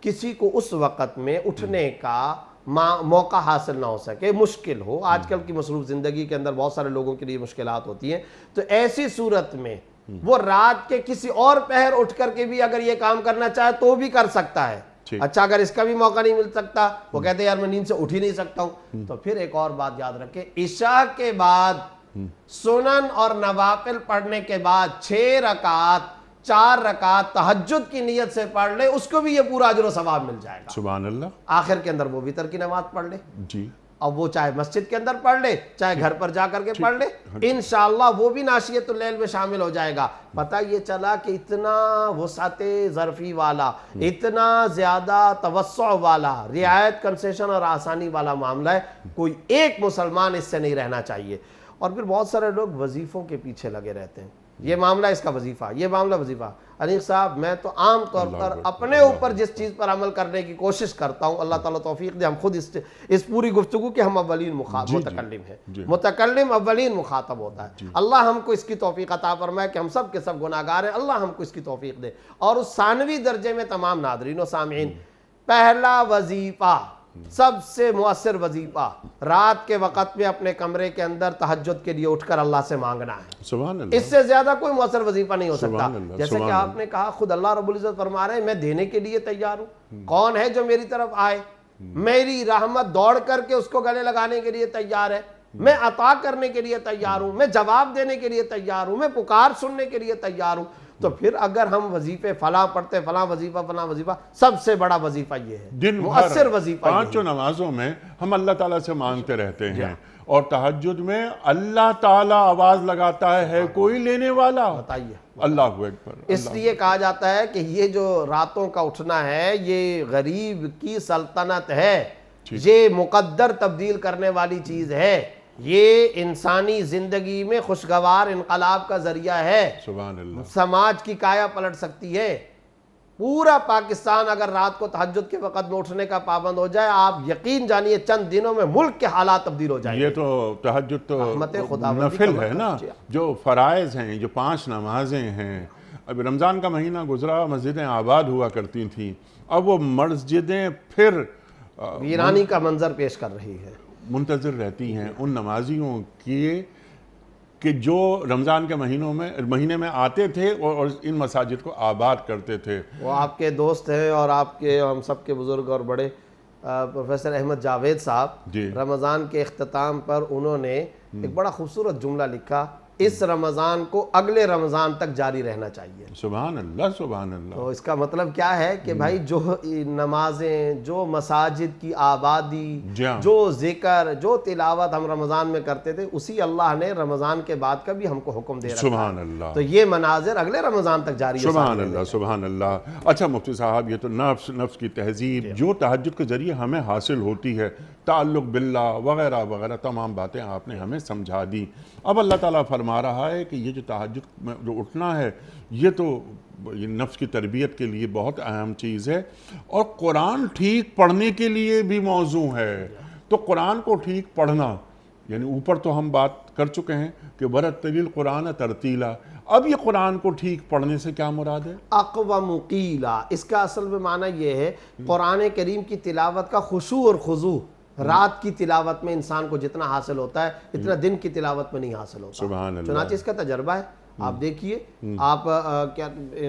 کسی کو اس وقت میں اٹھنے کا موقع حاصل نہ ہو سکے، مشکل ہو، آج کل کی مصروف زندگی کے اندر بہت سارے لوگوں کے لیے مشکلات ہوتی ہیں، تو ایسی صورت میں وہ رات کے کسی اور پہر اٹھ کر کے بھی اگر یہ کام کرنا چاہے تو بھی کر سکتا ہے۔ اچھا اگر اس کا بھی موقع نہیں مل سکتا، وہ کہتے ہیں یار میں نیند سے اٹھ ہی نہیں سکتا ہوں، تو پھر ایک اور بات یاد رکھیں، عشاء کے بعد سنن اور نوافل پڑھنے کے بعد 6 رکعت 4 رکعت تہجد کی نیت سے پڑھ لے، اس کو بھی یہ پورا اجر و ثواب مل جائے گا۔ سبحان اللہ۔ آخر کے اندر وہ وتر کی نماز پڑھ لے، جی، اب وہ چاہے مسجد کے اندر پڑھ لے چاہے گھر پر جا کر کے پڑھ لے، انشاءاللہ وہ بھی ناشیۃ اللیل میں شامل ہو جائے گا۔ پتہ یہ چلا کہ اتنا وسعت ظرفی والا، اتنا زیادہ توسع والا، رعایت کنسیشن اور آسانی والا معاملہ ہے، کوئی ایک مسلمان اس سے نہیں رہنا چاہیے۔ اور پھر بہت سارے لوگ وظیفوں کے پیچھے لگے رہتے ہیں، یہ معاملہ اس کا وظیفہ، یہ معاملہ وظیفہ۔ انیق صاحب میں تو عام طور پر اپنے اوپر جس چیز پر عمل کرنے کی کوشش کرتا ہوں، اللہ تعالیٰ توفیق دے، ہم خود اس پوری گفتگو کے ہم اولین متکلم ہیں، متکلم اولین مخاطب ہوتا ہے۔ اللہ ہم کو اس کی توفیق عطا فرمائے کہ ہم سب کے سب گناہگار ہیں، اللہ ہم کو اس کی توفیق دے۔ اور اس ثانوی درجے میں تمام ناظرین و سامعین، پہلا وظیفہ، سب سے مؤثر وظیفہ رات کے وقت میں اپنے کمرے کے اندر تہجد کے لیے اٹھ کر اللہ سے مانگنا ہے۔ سبحان اللہ۔ اس سے زیادہ کوئی مؤثر وظیفہ نہیں ہو سکتا۔ سبحان اللہ، جیسے کہ سبحان آپ نے کہا خود اللہ رب العزت فرما رہے ہیں میں دینے کے لیے تیار ہوں، کون ہے جو میری طرف آئے، میری رحمت دوڑ کر کے اس کو گلے لگانے کے لیے تیار ہے، میں عطا کرنے کے لیے تیار ہوں، میں جواب دینے کے لیے تیار ہوں، میں پکار سننے کے لیے تیار ہوں۔ تو پھر اگر ہم وظیفے فلاں پڑھتے، فلاں وظیفہ، سب سے بڑا وظیفہ یہ ہے، دن مؤثر وظیفہ یہ ہے۔ 5 نمازوں میں ہم اللہ تعالیٰ سے مانگتے رہتے ہیں، اور تہجد میں اللہ تعالیٰ آواز لگاتا ہے کوئی لینے والا، بتائیے، اللہ اکبر۔ اس لیے کہا جاتا ہے کہ یہ جو راتوں کا اٹھنا ہے یہ غریب کی سلطنت ہے، یہ مقدر تبدیل کرنے والی چیز ہے، یہ انسانی زندگی میں خوشگوار انقلاب کا ذریعہ ہے، سبحان اللہ۔ سماج کی کایا پلٹ سکتی ہے۔ پورا پاکستان اگر رات کو تہجد کے وقت میں اٹھنے کا پابند ہو جائے، آپ یقین جانیے چند دنوں میں ملک کے حالات تبدیل ہو جائیں گے۔ یہ تو تہجد تو رحمت خداوندی نفل کا ہے نا، جو فرائض ہیں، جو 5 نمازیں ہیں۔ اب رمضان کا مہینہ گزرا، مسجدیں آباد ہوا کرتی تھیں، اب وہ مسجدیں پھر ویرانی کا منظر پیش کر رہی ہے، منتظر رہتی ہیں ان نمازیوں کی کہ جو رمضان کے مہینے میں آتے تھے اور ان مساجد کو آباد کرتے تھے۔ وہ آپ کے دوست ہیں اور آپ کے ہم سب کے بزرگ اور بڑے پروفیسر احمد جاوید صاحب، جی، رمضان کے اختتام پر انہوں نے ایک بڑا خوبصورت جملہ لکھا، اس رمضان کو اگلے رمضان تک جاری رہنا چاہیے۔ سبحان اللہ سبحان اللہ۔ تو اس کا مطلب کیا ہے کہ بھائی جو نمازیں، جو مساجد کی آبادی، جو ذکر، جو تلاوت ہم رمضان میں کرتے تھے، اسی اللہ نے رمضان کے بعد کا بھی ہم کو حکم دے رکھا ہے۔ سبحان اللہ۔ تو یہ مناظر اگلے رمضان تک جاری ہے۔ سبحان اللہ سبحان اللہ۔ اچھا مفتی صاحب، یہ تو نفس کی تہذیب جو تہجد کے ذریعے ہمیں حاصل ہوتی ہے، تعلق باللہ وغیرہ وغیرہ تمام باتیں آپ نے ہمیں سمجھا دی۔ اب اللہ تعالیٰ فرما رہا ہے کہ یہ جو تہجد میں جو اٹھنا ہے، یہ تو یہ نفس کی تربیت کے لیے بہت اہم چیز ہے، اور قرآن ٹھیک پڑھنے کے لیے بھی موضوع ہے۔ تو قرآن کو ٹھیک پڑھنا، یعنی اوپر تو ہم بات کر چکے ہیں کہ ورتل القرآن ترتیلا، اب یہ قرآن کو ٹھیک پڑھنے سے کیا مراد ہے؟ اقوم قیلا، اس کا اصل میں معنی یہ ہے قرآن کریم کی تلاوت کا خشوع اور خضوع رات کی تلاوت میں انسان کو جتنا حاصل ہوتا ہے اتنا دن کی تلاوت میں نہیں حاصل ہوتا۔ سبحان اللہ۔ چنانچہ اس کا تجربہ ہے، آپ دیکھیے، آپ کیا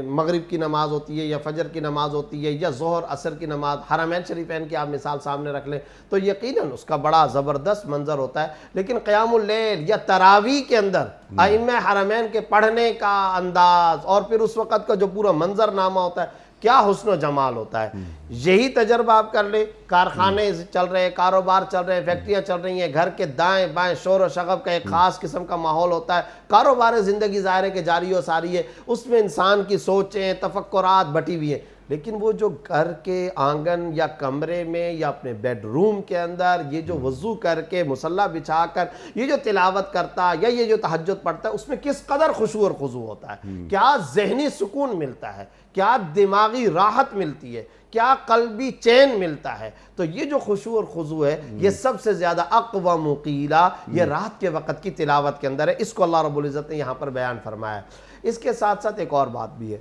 مغرب کی نماز ہوتی ہے یا فجر کی نماز ہوتی ہے یا ظہر عصر کی نماز، حرمین شریفین کی آپ مثال سامنے رکھ لیں تو یقیناً اس کا بڑا زبردست منظر ہوتا ہے، لیکن قیام اللیل یا تراویح کے اندر ائمہ حرمین کے پڑھنے کا انداز اور پھر اس وقت کا جو پورا منظر نامہ ہوتا ہے، کیا حسن و جمال ہوتا ہے۔ یہی تجربہ آپ کر لیں، کارخانے چل رہے ہیں، کاروبار چل رہے ہیں، فیکٹریاں چل رہی ہیں، گھر کے دائیں بائیں شور و شغب کا ایک خاص قسم کا ماحول ہوتا ہے، کاروبار زندگی ظاہر ہے کہ جاری و ساری ہے، اس میں انسان کی سوچیں تفکرات بٹی ہوئی ہیں، لیکن وہ جو گھر کے آنگن یا کمرے میں یا اپنے بیڈ روم کے اندر یہ جو وضو کر کے مصلی بچھا کر یہ جو تلاوت کرتا ہے یا یہ جو تہجد پڑھتا ہے، اس میں کس قدر خشوع اور خضوع ہوتا ہے، کیا ذہنی سکون ملتا ہے، کیا دماغی راحت ملتی ہے، کیا قلبی چین ملتا ہے۔ تو یہ جو خشوع اور خضوع ہے یہ سب سے زیادہ اقوم قیلا یہ رات کے وقت کی تلاوت کے اندر ہے، اس کو اللہ رب العزت نے یہاں پر بیان فرمایا ہے۔ اس کے ساتھ ساتھ ایک اور بات بھی ہے،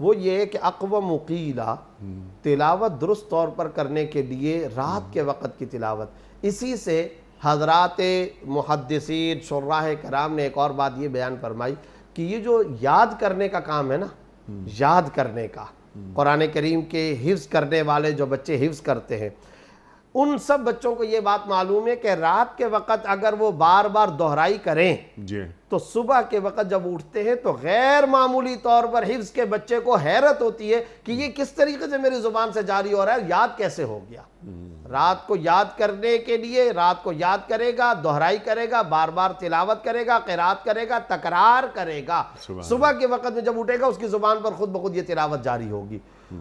وہ یہ کہ اقوم قیلا تلاوت درست طور پر کرنے کے لیے رات کے وقت کی تلاوت، اسی سے حضرات محدثین شراح کرام نے ایک اور بات یہ بیان فرمائی کہ یہ جو یاد کرنے کا کام ہے نا، یاد کرنے کا، قرآن کریم کے حفظ کرنے والے جو بچے حفظ کرتے ہیں ان سب بچوں کو یہ بات معلوم ہے کہ رات کے وقت اگر وہ بار بار دہرائی کریں تو صبح کے وقت جب اٹھتے ہیں تو غیر معمولی طور پر حفظ کے بچے کو حیرت ہوتی ہے کہ یہ کس طریقے سے میری زبان سے جاری ہو رہا ہے، یاد کیسے ہو گیا۔ رات کو یاد کرنے کے لیے رات کو یاد کرے گا، دہرائی کرے گا، بار بار تلاوت کرے گا، قرات کرے گا، تکرار کرے گا، صبح کے وقت میں جب اٹھے گا اس کی زبان پر خود بخود یہ تلاوت جاری ہوگی۔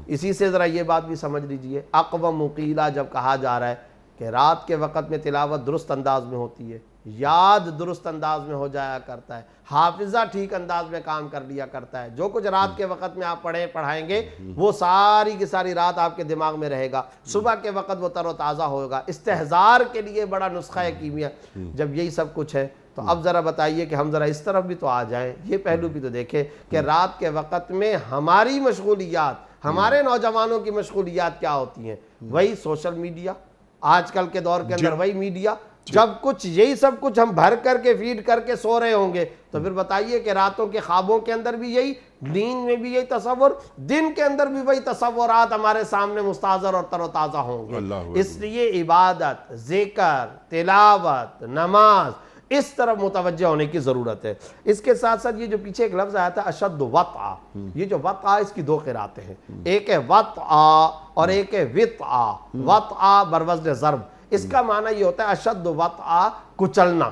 اسی سے ذرا یہ بات بھی سمجھ لیجئے، اقوم قیلا جب کہا جا رہا ہے کہ رات کے وقت میں تلاوت درست انداز میں ہوتی ہے، یاد درست انداز میں ہو جایا کرتا ہے، حافظہ ٹھیک انداز میں کام کر لیا کرتا ہے، جو کچھ رات کے وقت میں آپ پڑھائیں گے وہ ساری کی ساری رات آپ کے دماغ میں رہے گا، صبح کے وقت وہ تر و تازہ ہوگا۔ استحضار کے لیے بڑا نسخہ ہے کیمیا۔ جب یہی سب کچھ ہے تو اب ذرا بتائیے کہ ہم ذرا اس طرف بھی تو آ جائیں، یہ پہلو بھی تو دیکھیں کہ رات کے وقت میں ہماری مشغولیات، ہمارے نوجوانوں کی مشغولیات کیا ہوتی ہیں؟ وہی سوشل میڈیا، آج کل کے دور کے اندر وہی میڈیا، جب کچھ یہی سب کچھ ہم بھر کر کے فیڈ کر کے سو رہے ہوں گے تو پھر بتائیے کہ راتوں کے خوابوں کے اندر بھی یہی، نیند میں بھی یہی تصور، دن کے اندر بھی وہی تصورات ہمارے سامنے مستحضر اور تر و تازہ ہوں گے۔ اس لیے عبادت، ذکر، تلاوت، نماز اس طرف متوجہ ہونے کی ضرورت ہے۔ اس کے ساتھ ساتھ یہ جو پیچھے ایک لفظ آیا تھا اشد وطعا، یہ جو وطعا اس کی دو قراتیں ہیں، ایک ہے وطعا اور ایک ہے وطعا۔ وطعا بروزن ضرب، اس کا معنی یہ ہوتا ہے اشد وطعا، کچلنا،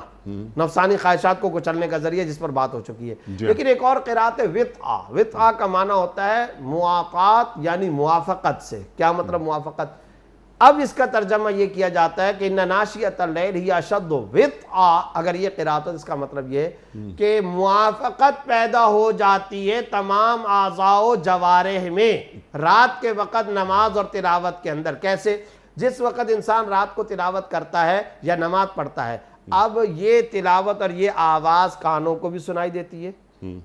نفسانی خواہشات کو کچلنے کا ذریعہ، جس پر بات ہو چکی ہے۔ لیکن ایک اور قرات ہے وطعا، وطعا کا معنی ہوتا ہے موافقات یعنی موافقت سے۔ کیا مطلب موافقت؟ اب اس کا ترجمہ یہ کیا جاتا ہے کہ ان ناشئۃ اللیل ہی اشد وطعا، اگر یہ قرات ہے اس کا مطلب یہ ہے کہ موافقت پیدا ہو جاتی ہے تمام اعضاء و جوارح میں رات کے وقت نماز اور تلاوت کے اندر۔ کیسے؟ جس وقت انسان رات کو تلاوت کرتا ہے یا نماز پڑھتا ہے، اب یہ تلاوت اور یہ آواز کانوں کو بھی سنائی دیتی ہے،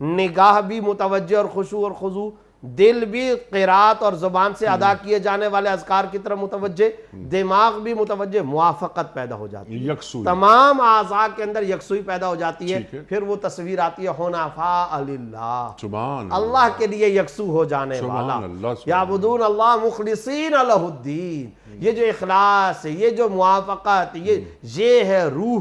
نگاہ بھی متوجہ اور خشوع اور خضوع، دل بھی قرات اور زبان سے ادا کیے جانے والے اذکار کی طرف متوجہ، دماغ بھی متوجہ، موافقت پیدا ہو جاتی ہے، تمام اعضاء کے اندر یکسوئی پیدا ہو جاتی ہے۔ پھر وہ تصویر آتی ہے حنفاء للہ، اللہ کے لیے یکسو ہو جانے والا، یعبدون اللہ مخلصین لہ الدین۔ یہ جو اخلاص ہے، یہ جو موافقت، یہ ہے روح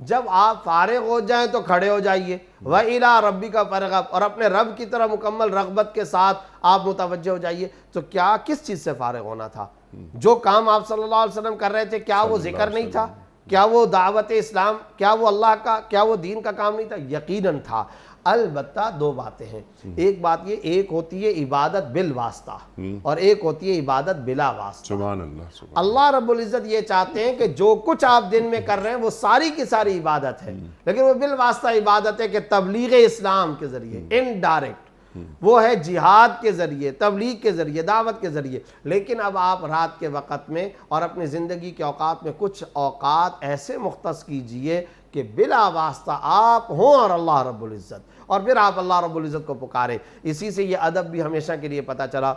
جب آپ فارغ ہو جائیں تو کھڑے ہو جائیے، وَإِلَىٰ رَبِّكَ فَارْغَب، اور اپنے رب کی طرح مکمل رغبت کے ساتھ آپ متوجہ ہو جائیے۔ تو کیا کس چیز سے فارغ ہونا تھا؟ جو کام آپ صلی اللہ علیہ وسلم کر رہے تھے، کیا وہ ذکر نہیں تھا؟ کیا وہ دعوت اسلام، کیا وہ اللہ کا، کیا وہ دین کا کام نہیں تھا؟ یقیناً تھا۔ البتہ دو باتیں ہیں، ایک بات یہ، ایک ہوتی ہے عبادت بالواسطہ اور ایک ہوتی ہے عبادت بلا واسطہ۔ سبحان اللہ، اللہ رب العزت یہ چاہتے ہیں کہ جو کچھ آپ دن میں کر رہے ہیں وہ ساری کی ساری عبادت ہے، لیکن وہ بالواسطہ عبادت ہے کہ تبلیغ اسلام کے ذریعے، انڈائریکٹ، وہ ہے جہاد کے ذریعے، تبلیغ کے ذریعے، دعوت کے ذریعے۔ لیکن اب آپ رات کے وقت میں اور اپنی زندگی کے اوقات میں کچھ اوقات ایسے مختص کیجئے کہ بلا واسطہ آپ ہوں اور اللہ رب العزت، اور پھر آپ اللہ رب العزت کو پکاریں۔ اسی سے یہ ادب بھی ہمیشہ کے لیے پتہ چلا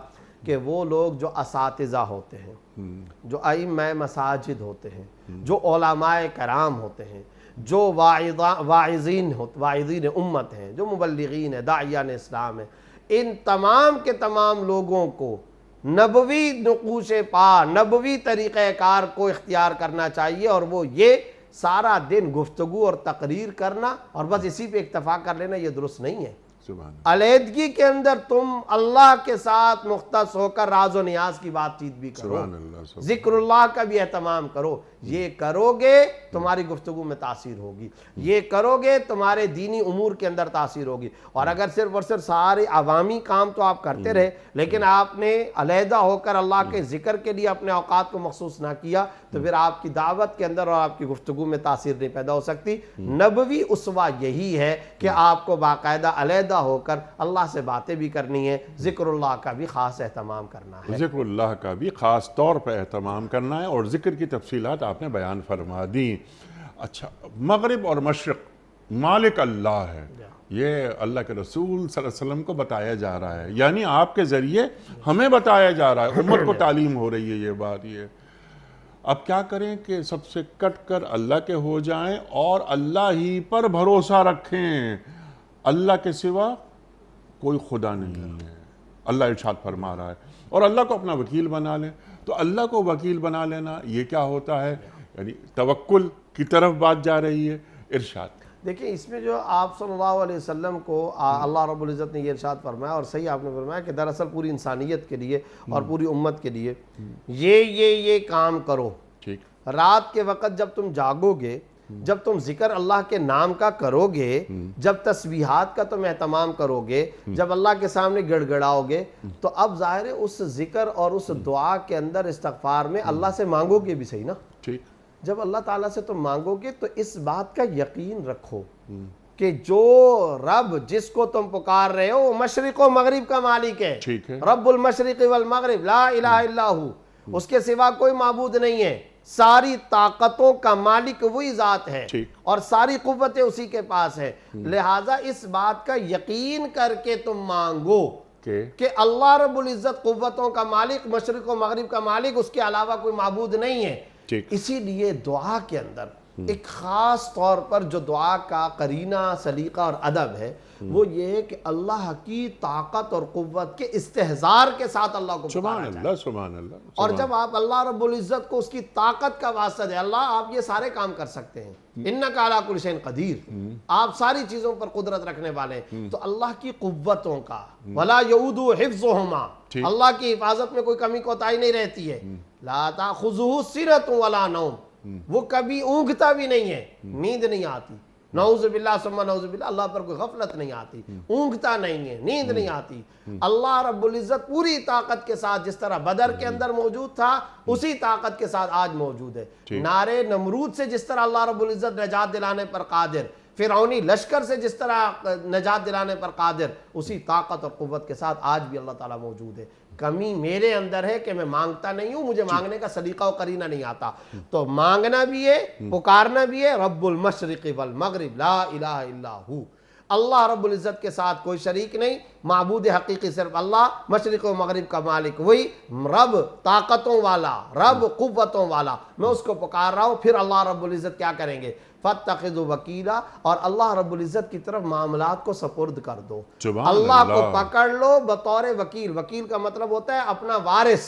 کہ وہ لوگ جو اساتذہ ہوتے ہیں، جو ائمہ مساجد ہوتے ہیں، جو علماء کرام ہوتے ہیں، جو واعظین امت ہیں، جو مبلغین ہیں، داعیان اسلام ہیں، ان تمام کے تمام لوگوں کو نبوی نقوش پا، نبوی طریقہ کار کو اختیار کرنا چاہیے، اور وہ یہ سارا دن گفتگو اور تقریر کرنا اور بس اسی پہ اکتفا کر لینا، یہ درست نہیں ہے۔ علیحدگی کے اندر تم اللہ کے ساتھ مختص ہو کر راز و نیاز کی بات چیت بھی کرو، ذکر اللہ کا بھی اہتمام کرو۔ یہ کرو گے تمہاری گفتگو میں تاثیر ہوگی، یہ کرو گے تمہارے دینی امور کے اندر تاثیر ہوگی۔ اور اگر صرف اور صرف سارے عوامی کام تو آپ کرتے رہے لیکن آپ نے علیحدہ ہو کر اللہ کے ذکر کے لیے اپنے اوقات کو مخصوص نہ کیا تو پھر آپ کی دعوت کے اندر اور آپ کی گفتگو میں تاثیر نہیں پیدا ہو سکتی۔ نبوی اسوہ یہی ہے کہ آپ کو باقاعدہ علیحدہ ہو کر اللہ سے باتیں بھی کرنی ہے، ذکر اللہ کا بھی خاص اہتمام کرنا ہے، ذکر اللہ کا بھی خاص طور پہ اہتمام کرنا ہے، اور ذکر کی تفصیلات آپ نے بیان فرما دی۔ اچھا، مغرب اور مشرق مالک اللہ ہے، یہ اللہ کے رسول صلی اللہ علیہ وسلم کو بتایا جا رہا ہے، یعنی آپ کے ذریعے ہمیں بتایا جا رہا ہے، امت کو تعلیم ہو رہی ہے یہ بات۔ یہ اب کیا کریں کہ سب سے کٹ کر اللہ کے ہو جائیں اور اللہ ہی پر بھروسہ رکھیں، اللہ کے سوا کوئی خدا نہیں ہے، اللہ ارشاد فرما رہا ہے، اور اللہ کو اپنا وکیل بنا لیں۔ تو اللہ کو وکیل بنا لینا یہ کیا ہوتا ہے؟ یعنی توکل کی طرف بات جا رہی ہے۔ ارشاد دیکھیں، اس میں جو آپ صلی اللہ علیہ وسلم کو اللہ رب العزت نے یہ ارشاد فرمایا، اور صحیح آپ نے فرمایا کہ دراصل پوری انسانیت کے لیے اور پوری امت کے لیے یہ کام کرو۔ ٹھیک، رات کے وقت جب تم جاگو گے، جب تم ذکر اللہ کے نام کا کرو گے، جب تسبیحات کا تم اہتمام کرو گے، جب اللہ کے سامنے گڑ گڑاؤ گے، تو اب ظاہر ہے اس ذکر اور اس دعا کے اندر استغفار میں اللہ سے مانگو گے بھی، صحیح نا؟ ٹھیک، جب اللہ تعالیٰ سے تم مانگو گے تو اس بات کا یقین رکھو کہ جو رب جس کو تم پکار رہے ہو وہ مشرق و مغرب کا مالک ہے، ٹھیک ہے، رب المشرق والمغرب لا الہ الا ہو، اس کے سوا کوئی معبود نہیں ہے، ساری طاقتوں کا مالک وہی ذات ہے اور ساری قوتیں اسی کے پاس ہے۔ لہٰذا اس بات کا یقین کر کے تم مانگو کہ اللہ رب العزت قوتوں کا مالک، مشرق و مغرب کا مالک، اس کے علاوہ کوئی معبود نہیں ہے۔ اسی لیے دعا کے اندر ایک خاص طور پر جو دعا کا قرینہ، سلیقہ اور ادب ہے وہ یہ ہے کہ اللہ کی طاقت اور قوت کے استحضار کے ساتھ اللہ کو پکارا جائے۔ سبحان اللہ۔ اور جب آپ اللہ رب العزت کو اس کی طاقت کا واسطہ دیں، اللہ آپ یہ سارے کام کر سکتے ہیں، انک علی کل شیء قدیر، آپ ساری چیزوں پر قدرت رکھنے والے ہیں، تو اللہ کی قوتوں کا ولا یؤودہ حفظہما، اللہ کی حفاظت میں کوئی کمی کوتاہی نہیں رہتی ہے۔ لا تأخذہ سنۃ ولا نوم، وہ کبھی اونگتا بھی نہیں ہے، نیند نہیں آتی، نعوذ باللہ ثم نعوذ باللہ، اللہ پر کوئی غفلت نہیں آتی، اونگتا نہیں ہے، نیند نہیں آتی۔ اللہ رب العزت پوری طاقت کے ساتھ جس طرح بدر کے اندر موجود تھا اسی طاقت کے ساتھ آج موجود ہے۔ نارے نمرود سے جس طرح اللہ رب العزت نجات دلانے پر قادر، فرعونی لشکر سے جس طرح نجات دلانے پر قادر، اسی طاقت اور قوت کے ساتھ آج بھی اللہ تعالیٰ موجود ہے۔ کمی میرے اندر ہے کہ میں مانگتا نہیں ہوں، مجھے مانگنے کا سلیقہ و قرینہ نہیں آتا، تو مانگنا بھی ہے، پکارنا بھی ہے، رب المشرق والمغرب لا الہ الا ہو، اللہ رب العزت کے ساتھ کوئی شریک نہیں، معبود حقیقی صرف اللہ، مشرق و مغرب کا مالک وہی، رب طاقتوں والا، رب قوتوں والا، میں اس کو پکار رہا ہوں۔ پھر اللہ رب العزت کیا کریں گے؟ فَاتَّخِذُوا وَكِيلًا، اور اللہ رب العزت کی طرف معاملات کو سپرد کر دو، سبحان اللہ کو اللہ۔ پکڑ لو بطور وکیل۔ وکیل کا مطلب ہوتا ہے اپنا وارث۔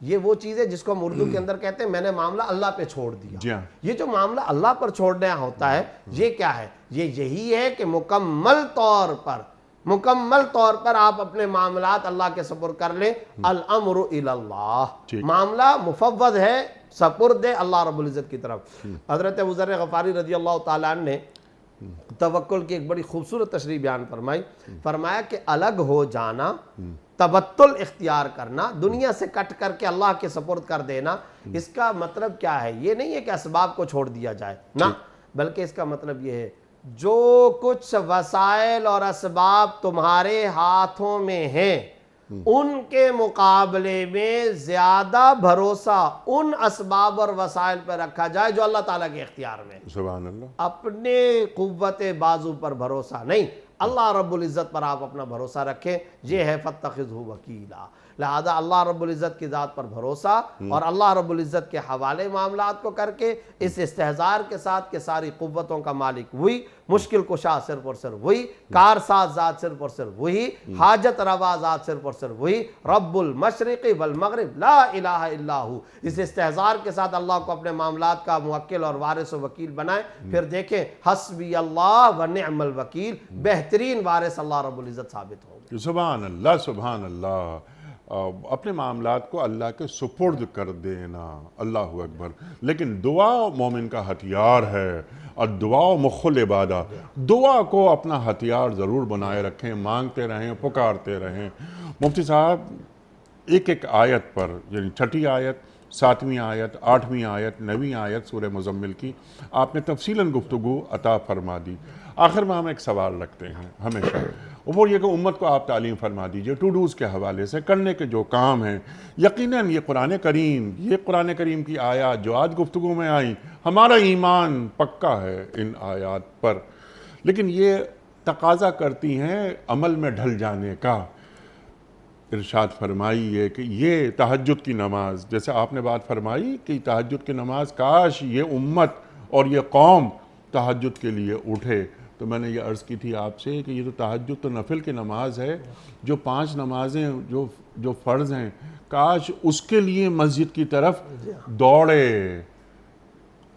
یہ وہ چیز ہے جس کو ہم اردو کے اندر کہتے ہیں میں نے معاملہ اللہ پہ چھوڑ دیا۔ جی ہاں، یہ جو معاملہ اللہ پر چھوڑنا ہوتا ہے یہ کیا ہے؟ یہی ہے کہ مکمل طور پر آپ اپنے معاملات اللہ کے سپرد کر لیں۔ الامر الی اللہ، معاملہ مفوض ہے، سپرد ہے اللہ رب العزت کی طرف۔ حضرت ابو ذر غفاری رضی اللہ تعالیٰ عنہ نے توکل کی ایک بڑی خوبصورت تشریح بیان فرمائی، فرمایا کہ الگ ہو جانا، تبتل اختیار کرنا، دنیا سے کٹ کر کے اللہ کے سپرد کر دینا، اس کا مطلب کیا ہے؟ یہ نہیں ہے کہ اسباب کو چھوڑ دیا جائے، نہ، بلکہ اس کا مطلب یہ ہے جو کچھ وسائل اور اسباب تمہارے ہاتھوں میں ہیں ان کے مقابلے میں زیادہ بھروسہ ان اسباب اور وسائل پر رکھا جائے جو اللہ تعالیٰ کے اختیار میں۔ سبحان اللہ۔ اپنے قوت بازو پر بھروسہ نہیں، اللہ رب العزت پر آپ اپنا بھروسہ رکھیں، یہ ہے فَاتَّخِذْهُ وَكِيلًا۔ لہذا اللہ رب العزت کی ذات پر بھروسہ اور اللہ رب العزت کے حوالے معاملات کو کر کے اس استحضار کے ساتھ کہ ساری قوتوں کا مالک وہی، مشکل کشا صرف اور صرف وہی، کارساز ذات صرف اور صرف وہی، حاجت روا ذات صرف اور صرف وہی، رب المشرق والمغرب لا الہ الا ہو۔ اس استحضار کے ساتھ اللہ کو اپنے معاملات کا موکل اور وارث و وکیل بنائیں، پھر دیکھیں حسبی اللہ و نعم الوکیل، بہترین وارث اللہ رب العزت ثابت ہوگا۔ سبحان اللہ، سبحان اللہ۔ اپنے معاملات کو اللہ کے سپرد کر دینا، اللہ اکبر۔ لیکن دعا مومن کا ہتھیار ہے، اور دعا مخ العبادہ، دعا کو اپنا ہتھیار ضرور بنائے رکھیں، مانگتے رہیں، پکارتے رہیں۔ مفتی صاحب ایک ایک آیت پر، یعنی 6 آیت، 7ویں آیت، 8ویں آیت، 9ویں آیت سورہ مزمل کی آپ نے تفصیلاً گفتگو عطا فرما دی۔ آخر میں ہم ایک سوال رکھتے ہیں ہمیشہ، وہ یہ کہ امت کو آپ تعلیم فرما دیجئے ٹو ڈوز کے حوالے سے، کرنے کے جو کام ہیں۔ یقیناً یہ قرآن کریم کی آیات جو آج گفتگو میں آئیں، ہمارا ایمان پکا ہے ان آیات پر، لیکن یہ تقاضا کرتی ہیں عمل میں ڈھل جانے کا۔ ارشاد فرمائیے کہ یہ تہجد کی نماز، جیسے آپ نے بات فرمائی کہ تہجد کی نماز، کاش یہ امت اور یہ قوم تہجد کے لیے اٹھے، تو میں نے یہ عرض کی تھی آپ سے کہ یہ تو تہجد تو نفل کی نماز ہے، جو 5 نمازیں جو فرض ہیں، کاش اس کے لیے مسجد کی طرف دوڑے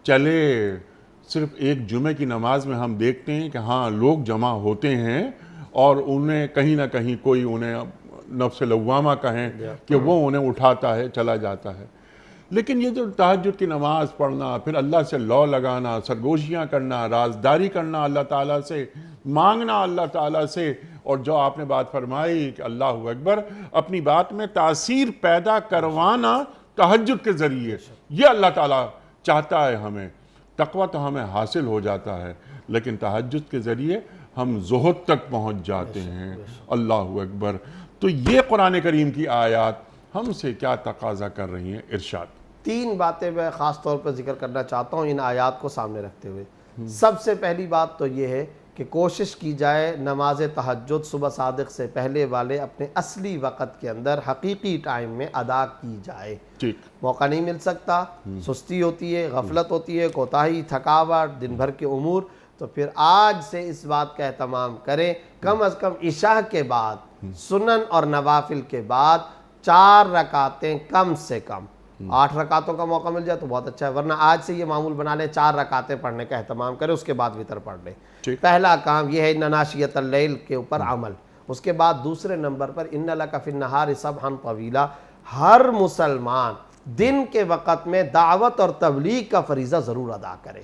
چلے۔ صرف ایک جمعے کی نماز میں ہم دیکھتے ہیں کہ ہاں لوگ جمع ہوتے ہیں اور انہیں کہیں نہ کہیں کوئی انہیں نفس لوامہ کہیں کہ وہ انہیں اٹھاتا ہے، چلا جاتا ہے۔ لیکن یہ جو تہجد کی نماز پڑھنا، پھر اللہ سے لو لگانا، سرگوشیاں کرنا، رازداری کرنا اللہ تعالیٰ سے، مانگنا اللہ تعالیٰ سے، اور جو آپ نے بات فرمائی کہ اللہ اکبر، اپنی بات میں تاثیر پیدا کروانا تہجد کے ذریعے، یہ اللہ تعالیٰ چاہتا ہے ہمیں۔ تقویٰ تو ہمیں حاصل ہو جاتا ہے، لیکن تہجد کے ذریعے ہم زہد تک پہنچ جاتے ہیں۔ اللہ اکبر۔ تو یہ قرآن کریم کی آیات ہم سے کیا تقاضا کر رہی ہیں؟ ارشاد۔ 3 باتیں میں خاص طور پر ذکر کرنا چاہتا ہوں ان آیات کو سامنے رکھتے ہوئے۔ سب سے پہلی بات تو یہ ہے کہ کوشش کی جائے نماز تہجد صبح صادق سے پہلے والے اپنے اصلی وقت کے اندر حقیقی ٹائم میں ادا کی جائے۔ ٹھیک، موقع نہیں مل سکتا، سستی ہوتی ہے، غفلت ہوتی ہے، کوتاہی، تھکاوٹ، دن بھر کے امور، تو پھر آج سے اس بات کا اہتمام کریں، کم از کم عشاء کے بعد، سنن اور نوافل کے بعد 4 رکعتیں کم سے کم، 8 رکعتوں کا موقع مل جائے تو بہت اچھا ہے، ورنہ آج سے یہ معمول بنا لیں 4 رکعتیں پڑھنے کا اہتمام کریں، اس کے بعد وتر پڑھ لیں۔ پہلا کام یہ ہے ان ناشیۃ اللیل کے اوپر عمل۔ اس کے بعد دوسرے نمبر پر ان لک فی النہار سبحا طویلا، ہر مسلمان دن کے وقت میں دعوت اور تبلیغ کا فریضہ ضرور ادا کرے۔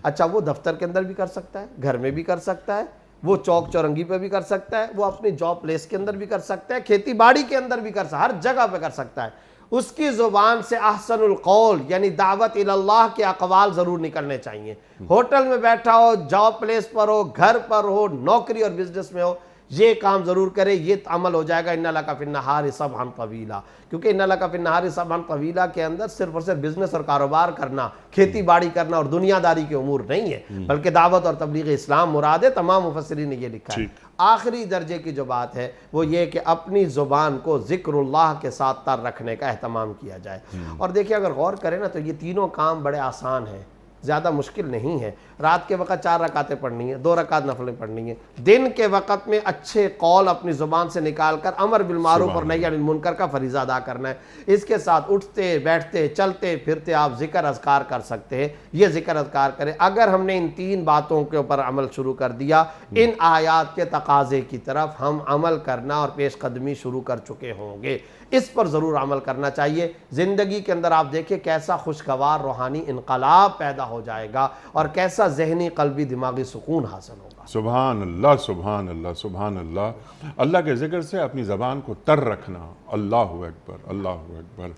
اچھا، وہ دفتر کے اندر بھی کر سکتا ہے، گھر میں بھی کر سکتا ہے، وہ چوک چورنگی پہ بھی کر سکتا ہے، وہ اپنی جاب پلیس کے اندر بھی کر سکتا ہے، کھیتی باڑی کے اندر بھی کر سکتا ہے، ہر جگہ پہ کر سکتا ہے۔ اس کی زبان سے احسن القول یعنی دعوت اللہ کے اقوال ضرور نکلنے چاہیے۔ ہوٹل میں بیٹھا ہو، جاب پلیس پر ہو، گھر پر ہو، نوکری اور بزنس میں ہو، یہ کام ضرور کرے، یہ عمل ہو جائے گا ان لک فی النہار سبحا طویلا۔ کیونکہ ان لک فی النہار سبحا طویلا کے اندر صرف اور صرف بزنس اور کاروبار کرنا، کھیتی باڑی کرنا اور دنیا داری کے امور نہیں ہے، بلکہ دعوت اور تبلیغ اسلام مراد ہے۔ تمام مفسرین نے یہ لکھا ہے۔ آخری درجے کی جو بات ہے وہ یہ کہ اپنی زبان کو ذکر اللہ کے ساتھ تر رکھنے کا اہتمام کیا جائے۔ اور دیکھیں اگر غور کریں نا تو یہ تینوں کام بڑے آسان ہیں، زیادہ مشکل نہیں ہے۔ رات کے وقت 4 رکعتیں پڑھنی ہیں، 2 رکعت نفلیں پڑھنی ہیں۔ دن کے وقت میں اچھے قول اپنی زبان سے نکال کر امر بالمعروف اور نہی عن المنکر کا فریضہ ادا کرنا ہے۔ اس کے ساتھ اٹھتے بیٹھتے چلتے پھرتے آپ ذکر اذکار کر سکتے ہیں، یہ ذکر اذکار کریں۔ اگر ہم نے ان 3 باتوں کے اوپر عمل شروع کر دیا، ان آیات کے تقاضے کی طرف ہم عمل کرنا اور پیش قدمی شروع کر چکے ہوں گے۔ اس پر ضرور عمل کرنا چاہیے۔ زندگی کے اندر آپ دیکھیں کیسا خوشگوار روحانی انقلاب پیدا ہو جائے گا اور کیسا ذہنی قلبی دماغی سکون حاصل ہوگا۔ سبحان اللہ، سبحان اللہ، سبحان اللہ۔ اللہ کے ذکر سے اپنی زبان کو تر رکھنا۔ اللہ اکبر، اللہ اکبر۔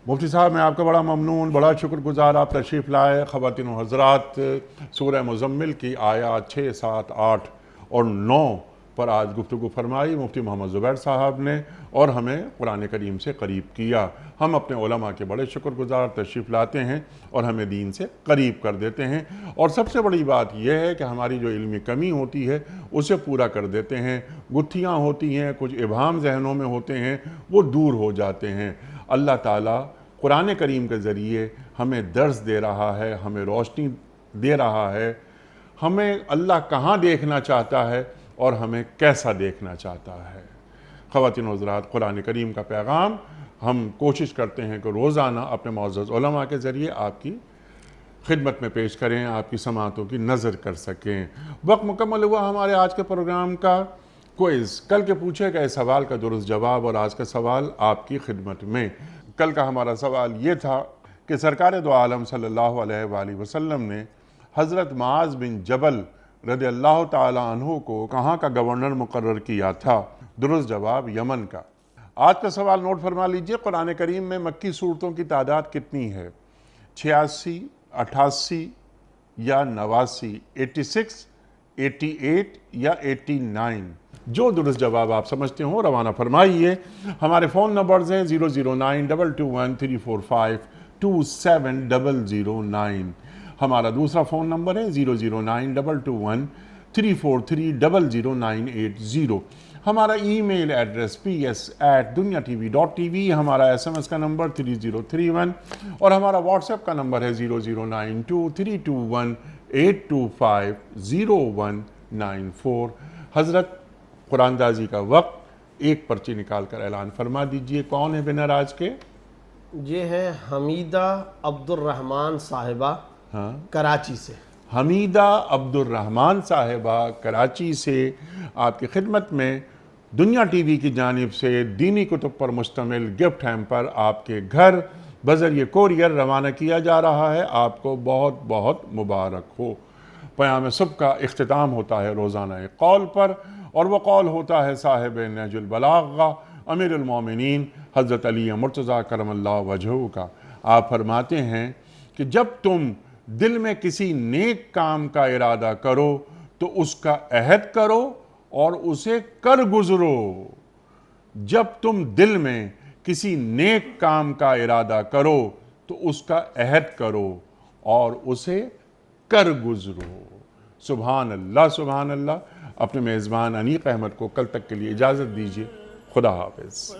مفتی صاحب، میں آپ کا بڑا ممنون، بڑا شکر گزار، آپ تشریف لائے۔ خواتین و حضرات، سورہ مزمل کی آیات 6، 7، 8 اور 9 پر آج گفتگو فرمائی مفتی محمد زبیر صاحب نے اور ہمیں قرآن کریم سے قریب کیا۔ ہم اپنے علماء کے بڑے شکر گزار، تشریف لاتے ہیں اور ہمیں دین سے قریب کر دیتے ہیں، اور سب سے بڑی بات یہ ہے کہ ہماری جو علمی کمی ہوتی ہے اسے پورا کر دیتے ہیں۔ گتھیاں ہوتی ہیں، کچھ ابہام ذہنوں میں ہوتے ہیں، وہ دور ہو جاتے ہیں۔ اللہ تعالیٰ قرآن کریم کے ذریعے ہمیں درس دے رہا ہے، ہمیں روشنی دے رہا ہے، ہمیں اللہ کہاں دیکھنا چاہتا ہے اور ہمیں کیسا دیکھنا چاہتا ہے۔ خواتین و حضرات، قرآن کریم کا پیغام ہم کوشش کرتے ہیں کہ روزانہ اپنے معزز علماء کے ذریعے آپ کی خدمت میں پیش کریں، آپ کی سماعتوں کی نظر کر سکیں۔ وقت مکمل ہوا ہمارے آج کے پروگرام کا۔ کوئز، کل کے پوچھے گئے سوال کا درست جواب اور آج کا سوال آپ کی خدمت میں۔ کل کا ہمارا سوال یہ تھا کہ سرکار دو عالم صلی اللہ علیہ وآلہ وسلم نے حضرت معاذ بن جبل رضی اللہ تعالیٰ عنہ کو کہاں کا گورنر مقرر کیا تھا؟ درست جواب یمن کا۔ آج کا سوال نوٹ فرما لیجئے، قرآن کریم میں مکی صورتوں کی تعداد کتنی ہے؟ 86، 88 یا 89، 86، 88 یا 89؟ جو درست جواب آپ سمجھتے ہوں روانہ فرمائیے۔ ہمارے فون نمبرز ہیں 00922134527 ہمارا دوسرا فون نمبر ہے 009221343009880۔ ہمارا ای میل ایڈریس ps@dunyatv.tv، ہمارا SMS کا نمبر 3031 اور ہمارا واٹس ایپ کا نمبر ہے 009232182509194۔ حضرت، قرآن دازی کا وقت، ایک پرچی نکال کر اعلان فرما دیجئے، کون ہے ونر آج کے؟ یہ ہیں حمیدہ عبد الرحمن صاحبہ کراچی سے۔ حمیدہ عبد الرحمن صاحبہ کراچی سے آپ کی خدمت میں دنیا ٹی وی کی جانب سے دینی کتب پر مشتمل گفٹ ہیمپر آپ کے گھر بذریعہ کوریئر روانہ کیا جا رہا ہے۔ آپ کو بہت بہت مبارک ہو۔ پیام صبح کا اختتام ہوتا ہے روزانہ قول پر، اور وہ قول ہوتا ہے صاحب نہج البلاغہ امیر المومنین حضرت علی مرتضیٰ کرم اللہ وجہہ کا۔ آپ فرماتے ہیں کہ جب تم دل میں کسی نیک کام کا ارادہ کرو تو اس کا عہد کرو اور اسے کر گزرو۔ جب تم دل میں کسی نیک کام کا ارادہ کرو تو اس کا عہد کرو اور اسے کر گزرو۔ سبحان اللہ، سبحان اللہ۔ اپنے میزبان انیق احمد کو کل تک کے لیے اجازت دیجیے۔ خدا حافظ۔